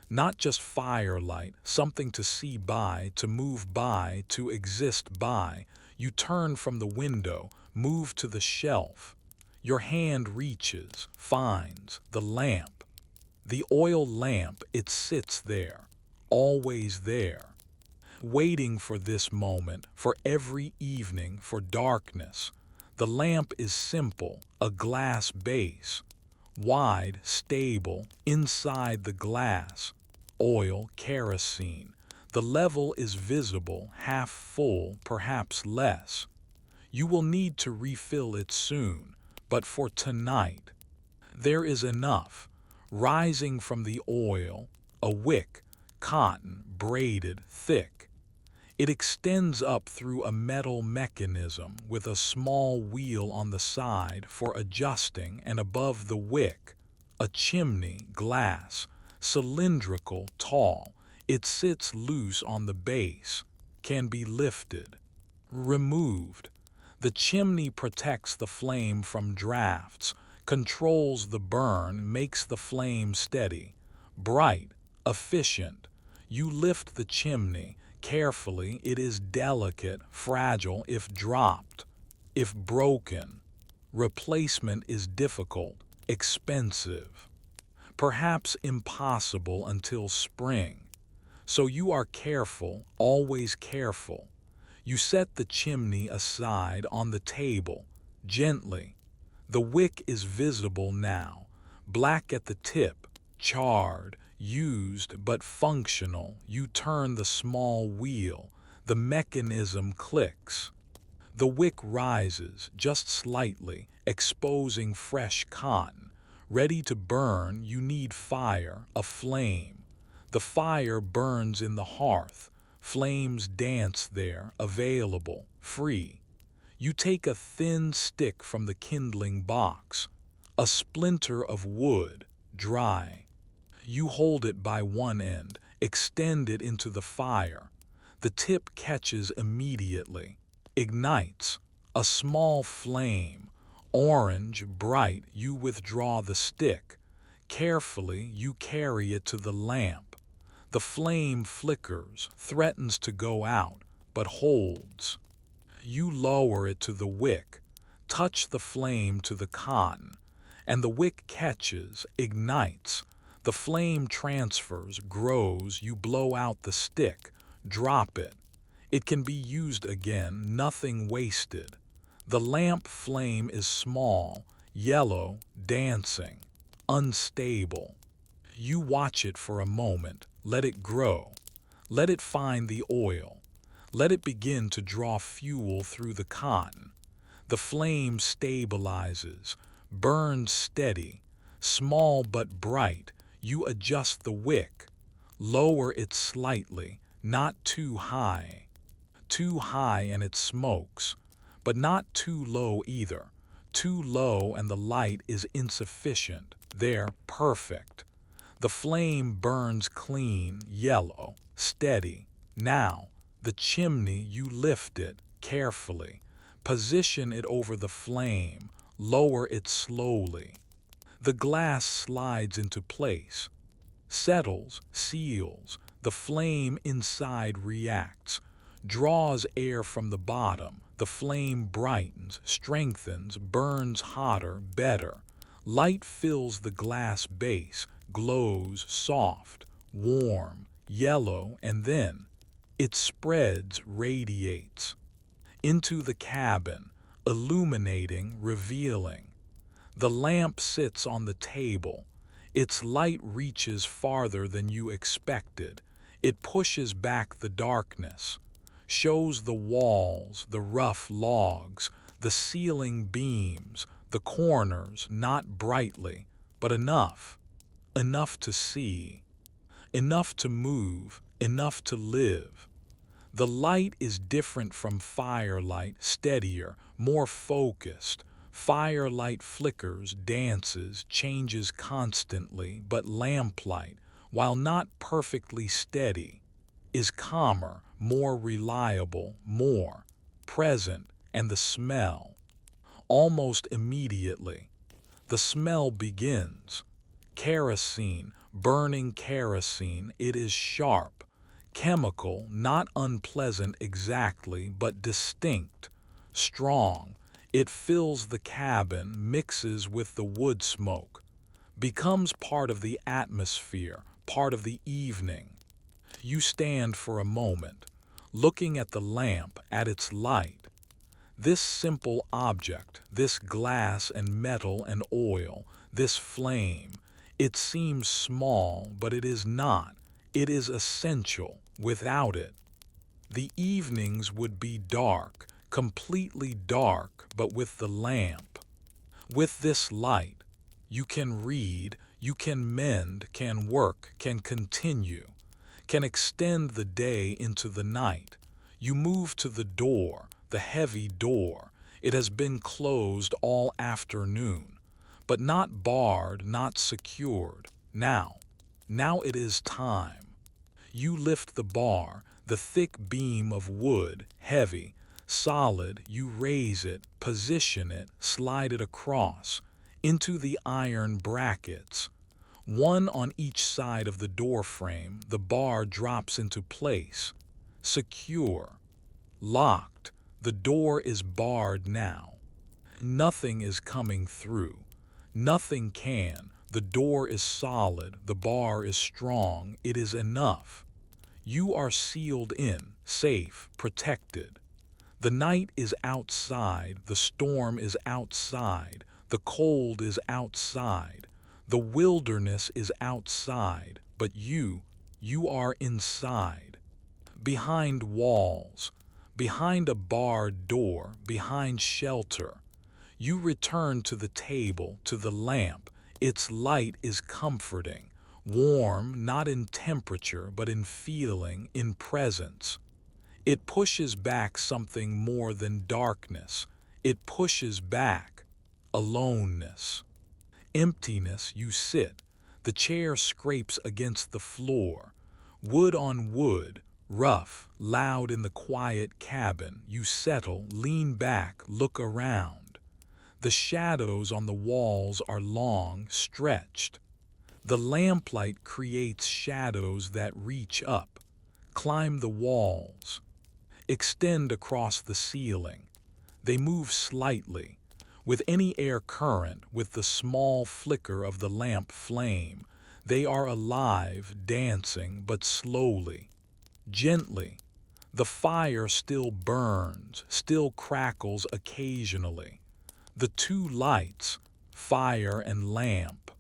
not just firelight, something to see by, to move by, to exist by. You turn from the window, move to the shelf. Your hand reaches, finds the lamp. The oil lamp, it sits there, always there, waiting for this moment, for every evening, for darkness. The lamp is simple, a glass base, wide, stable, inside the glass, oil, kerosene. The level is visible, half full, perhaps less. You will need to refill it soon, but for tonight, there is enough. Rising from the oil, a wick, cotton, braided, thick. It extends up through a metal mechanism with a small wheel on the side for adjusting, and above the wick, a chimney, glass, cylindrical, tall. It sits loose on the base, can be lifted, removed. The chimney protects the flame from drafts, controls the burn, makes the flame steady, bright, efficient. You lift the chimney carefully. It is delicate, fragile if dropped, if broken. Replacement is difficult, expensive, perhaps impossible until spring. So you are careful, always careful. You set the chimney aside on the table, gently. The wick is visible now, black at the tip, charred, used but functional. You turn the small wheel, the mechanism clicks. The wick rises just slightly, exposing fresh cotton. Ready to burn, you need fire, a flame. The fire burns in the hearth. Flames dance there, available, free. You take a thin stick from the kindling box, a splinter of wood, dry. You hold it by one end, extend it into the fire. The tip catches immediately, ignites, a small flame, orange, bright. You withdraw the stick. Carefully, you carry it to the lamp. The flame flickers, threatens to go out, but holds. You lower it to the wick, touch the flame to the cotton, and the wick catches, ignites. The flame transfers, grows. You blow out the stick, drop it. It can be used again, nothing wasted. The lamp flame is small, yellow, dancing, unstable. You watch it for a moment, let it grow. Let it find the oil. Let it begin to draw fuel through the cotton. The flame stabilizes, burns steady, small but bright. You adjust the wick, lower it slightly, not too high. Too high and it smokes, but not too low either. Too low and the light is insufficient. There, perfect. The flame burns clean, yellow, steady. Now, the chimney, you lift it carefully. Position it over the flame, lower it slowly. The glass slides into place, settles, seals. The flame inside reacts, draws air from the bottom. The flame brightens, strengthens, burns hotter, better. Light fills the glass base, glows soft, warm, yellow, and then it spreads, radiates into the cabin, illuminating, revealing. The lamp sits on the table. Its light reaches farther than you expected. It pushes back the darkness, shows the walls, the rough logs, the ceiling beams, the corners, not brightly, but enough. Enough to see, enough to move, enough to live. The light is different from firelight, steadier, more focused. Firelight flickers, dances, changes constantly, but lamplight, while not perfectly steady, is calmer, more reliable, more present, and the smell. Almost immediately, the smell begins. Kerosene, burning kerosene. It is sharp, chemical, not unpleasant exactly, but distinct, strong. It fills the cabin, mixes with the wood smoke, becomes part of the atmosphere, part of the evening. You stand for a moment, looking at the lamp, at its light. This simple object, this glass and metal and oil, this flame, it seems small, but it is not. It is essential. Without it, the evenings would be dark, completely dark, but with the lamp, with this light, you can read, you can mend, can work, can continue, can extend the day into the night. You move to the door, the heavy door. It has been closed all afternoon, but not barred, not secured. Now it is time. You lift the bar, the thick beam of wood, heavy, solid. You raise it, position it, slide it across, into the iron brackets. One on each side of the door frame, the bar drops into place. Secure. Locked. The door is barred now. Nothing is coming through. Nothing can. The door is solid. The bar is strong. It is enough. You are sealed in, safe, protected. The night is outside. The storm is outside. The cold is outside. The wilderness is outside. But you are inside. Behind walls, behind a barred door, behind shelter. You return to the table, to the lamp. Its light is comforting, warm not in temperature but in feeling, in presence. It pushes back something more than darkness. It pushes back aloneness. Emptiness. You sit. The chair scrapes against the floor. Wood on wood, rough, loud in the quiet cabin. You settle, lean back, look around. The shadows on the walls are long, stretched. The lamplight creates shadows that reach up, climb the walls, extend across the ceiling. They move slightly, with any air current, with the small flicker of the lamp flame. They are alive, dancing, but slowly, gently. The fire still burns, still crackles occasionally. The two lights, fire and lamp,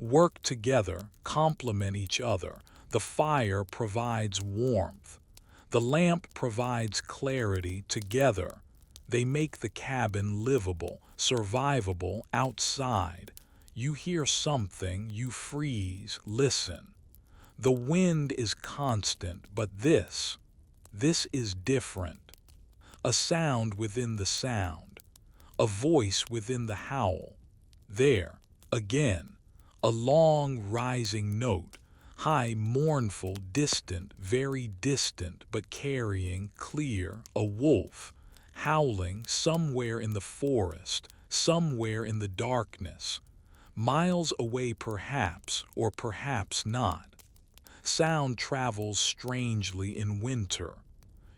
work together, complement each other. The fire provides warmth. The lamp provides clarity. Together, they make the cabin livable, survivable outside. You hear something, you freeze, listen. The wind is constant, but this is different. A sound within the sound, a voice within the howl. There, again, a long rising note, high, mournful, distant, very distant, but carrying, clear, a wolf, howling somewhere in the forest, somewhere in the darkness, miles away perhaps, or perhaps not. Sound travels strangely in winter.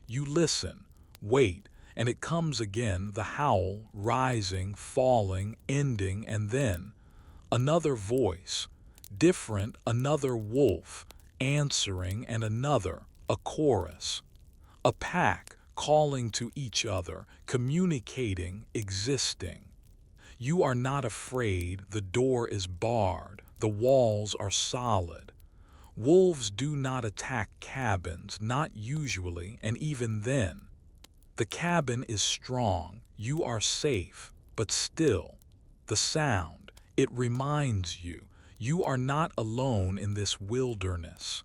You listen, wait, and it comes again, the howl, rising, falling, ending, and then another voice, different, another wolf, answering, and another, a chorus. A pack, calling to each other, communicating, existing. You are not afraid. The door is barred. The walls are solid. Wolves do not attack cabins, not usually, and even then. The cabin is strong. You are safe, but still. The sound, it reminds you, you are not alone in this wilderness.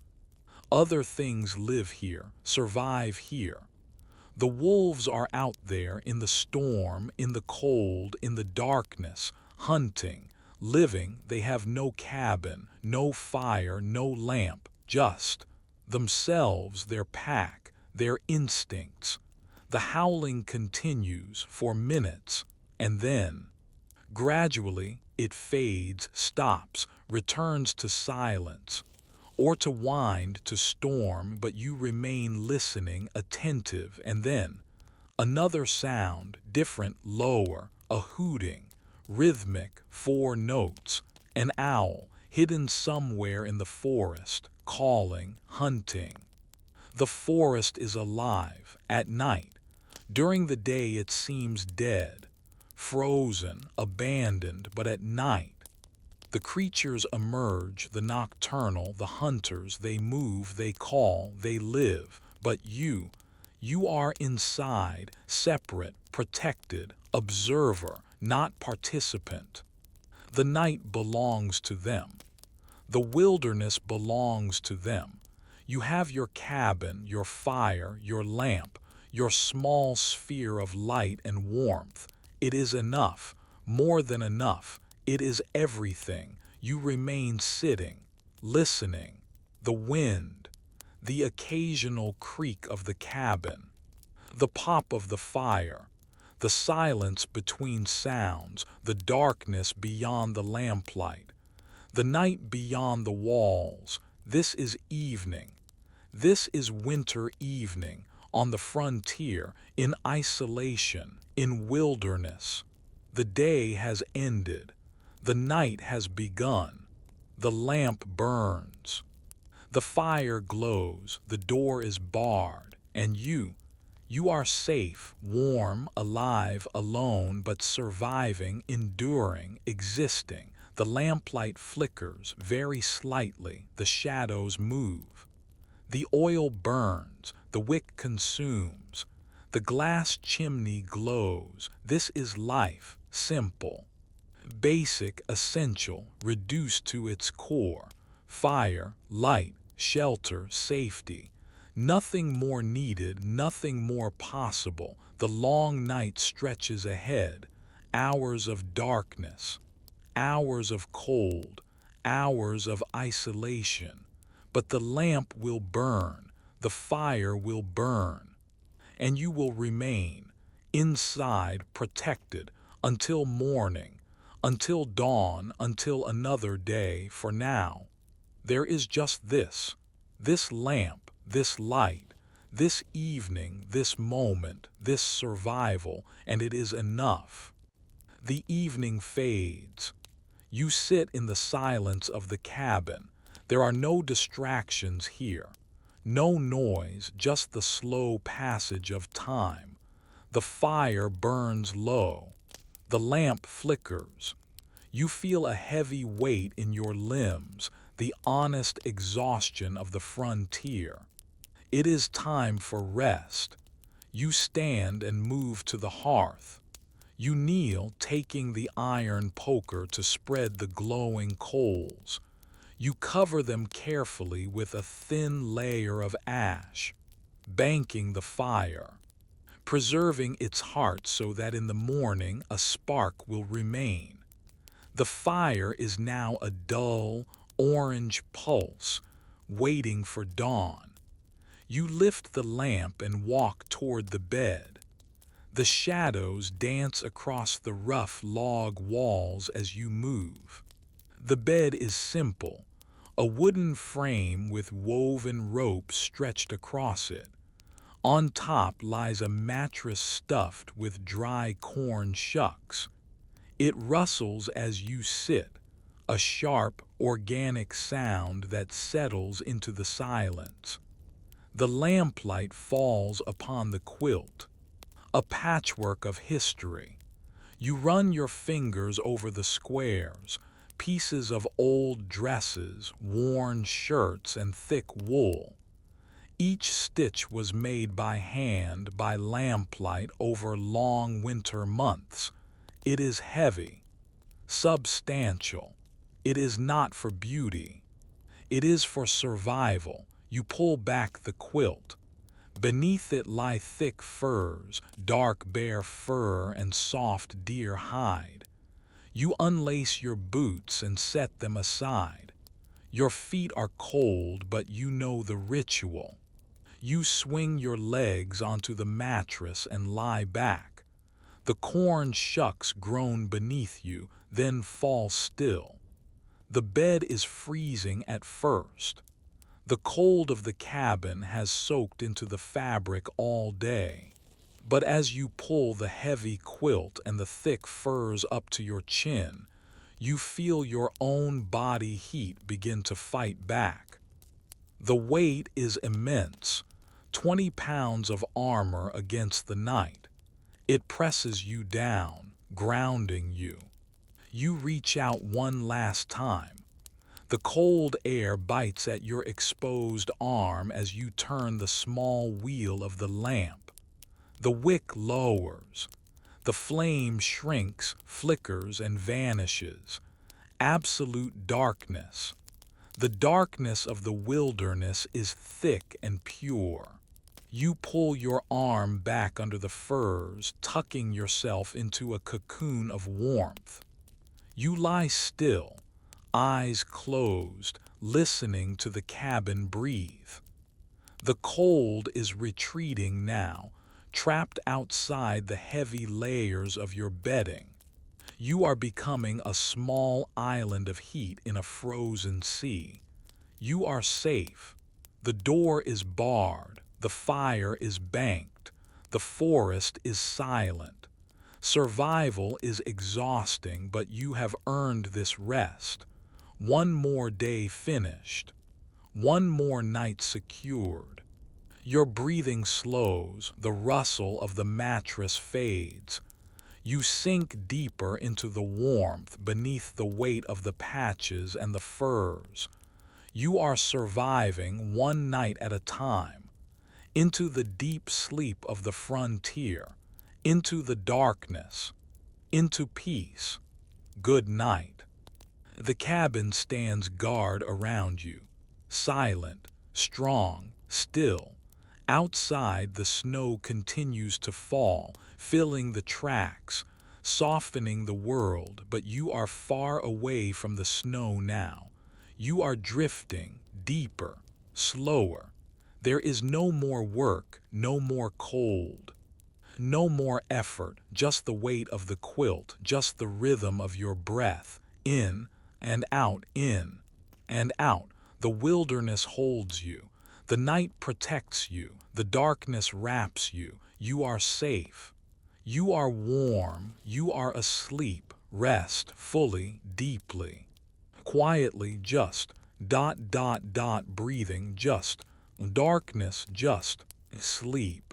Other things live here, survive here. The wolves are out there in the storm, in the cold, in the darkness, hunting, living. They have no cabin, no fire, no lamp, just themselves, their pack, their instincts. The howling continues for minutes, and then, gradually, it fades, stops, returns to silence, or to wind, to storm, but you remain listening, attentive, and then another sound, different, lower, a hooting, rhythmic, 4 notes, an owl, hidden somewhere in the forest, calling, hunting. The forest is alive at night. During the day it seems dead, frozen, abandoned, but at night, the creatures emerge, the nocturnal, the hunters. They move, they call, they live. But you are inside, separate, protected, observer, not participant. The night belongs to them. The wilderness belongs to them. You have your cabin, your fire, your lamp, your small sphere of light and warmth. It is enough, more than enough. It is everything. You remain sitting, listening. The wind, the occasional creak of the cabin, the pop of the fire, the silence between sounds, the darkness beyond the lamplight. The night beyond the walls. This is evening. This is winter evening, on the frontier, in isolation, in wilderness. The day has ended. The night has begun. The lamp burns. The fire glows, the door is barred, and you are safe, warm, alive, alone, but surviving, enduring, existing. The lamplight flickers very slightly, the shadows move. The oil burns, the wick consumes. The glass chimney glows. This is life, simple. Basic, essential, reduced to its core. Fire, light, shelter, safety. Nothing more needed, nothing more possible. The long night stretches ahead. Hours of darkness, hours of cold, hours of isolation. But the lamp will burn, the fire will burn, and you will remain inside, protected, until morning, until dawn, until another day. For now, there is just this lamp, this light, this evening, this moment, this survival, and it is enough. The evening fades. You sit in the silence of the cabin. There are no distractions here. No noise, just the slow passage of time. The fire burns low. The lamp flickers. You feel a heavy weight in your limbs, the honest exhaustion of the frontier. It is time for rest. You stand and move to the hearth. You kneel, taking the iron poker to spread the glowing coals. You cover them carefully with a thin layer of ash, banking the fire, preserving its heart so that in the morning a spark will remain. The fire is now a dull, orange pulse, waiting for dawn. You lift the lamp and walk toward the bed. The shadows dance across the rough log walls as you move. The bed is simple, a wooden frame with woven rope stretched across it. On top lies a mattress stuffed with dry corn shucks. It rustles as you sit, a sharp, organic sound that settles into the silence. The lamplight falls upon the quilt, a patchwork of history. You run your fingers over the squares, pieces of old dresses, worn shirts, and thick wool. Each stitch was made by hand by lamplight over long winter months. It is heavy, substantial. It is not for beauty. It is for survival. You pull back the quilt. Beneath it lie thick furs, dark bear fur and soft deer hide. You unlace your boots and set them aside. Your feet are cold, but you know the ritual. You swing your legs onto the mattress and lie back. The corn shucks groan beneath you, then fall still. The bed is freezing at first. The cold of the cabin has soaked into the fabric all day. But as you pull the heavy quilt and the thick furs up to your chin, you feel your own body heat begin to fight back. The weight is immense, 20 pounds of armor against the night. It presses you down, grounding you. You reach out one last time. The cold air bites at your exposed arm as you turn the small wheel of the lamp. The wick lowers. The flame shrinks, flickers, and vanishes. Absolute darkness. The darkness of the wilderness is thick and pure. You pull your arm back under the furs, tucking yourself into a cocoon of warmth. You lie still, eyes closed, listening to the cabin breathe. The cold is retreating now, trapped outside the heavy layers of your bedding. You are becoming a small island of heat in a frozen sea. You are safe. The door is barred. The fire is banked. The forest is silent. Survival is exhausting, but you have earned this rest. One more day finished. One more night secured. Your breathing slows, the rustle of the mattress fades. You sink deeper into the warmth beneath the weight of the patches and the furs. You are surviving one night at a time, into the deep sleep of the frontier, into the darkness, into peace. Good night. The cabin stands guard around you, silent, strong, still. Outside, the snow continues to fall, filling the tracks, softening the world, but you are far away from the snow now. You are drifting deeper, slower. There is no more work, no more cold, no more effort, just the weight of the quilt, just the rhythm of your breath, in and out, in and out. The wilderness holds you. The night protects you. The darkness wraps you. You are safe. You are warm. You are asleep. Rest fully, deeply. Quietly, just breathing, just darkness, just sleep.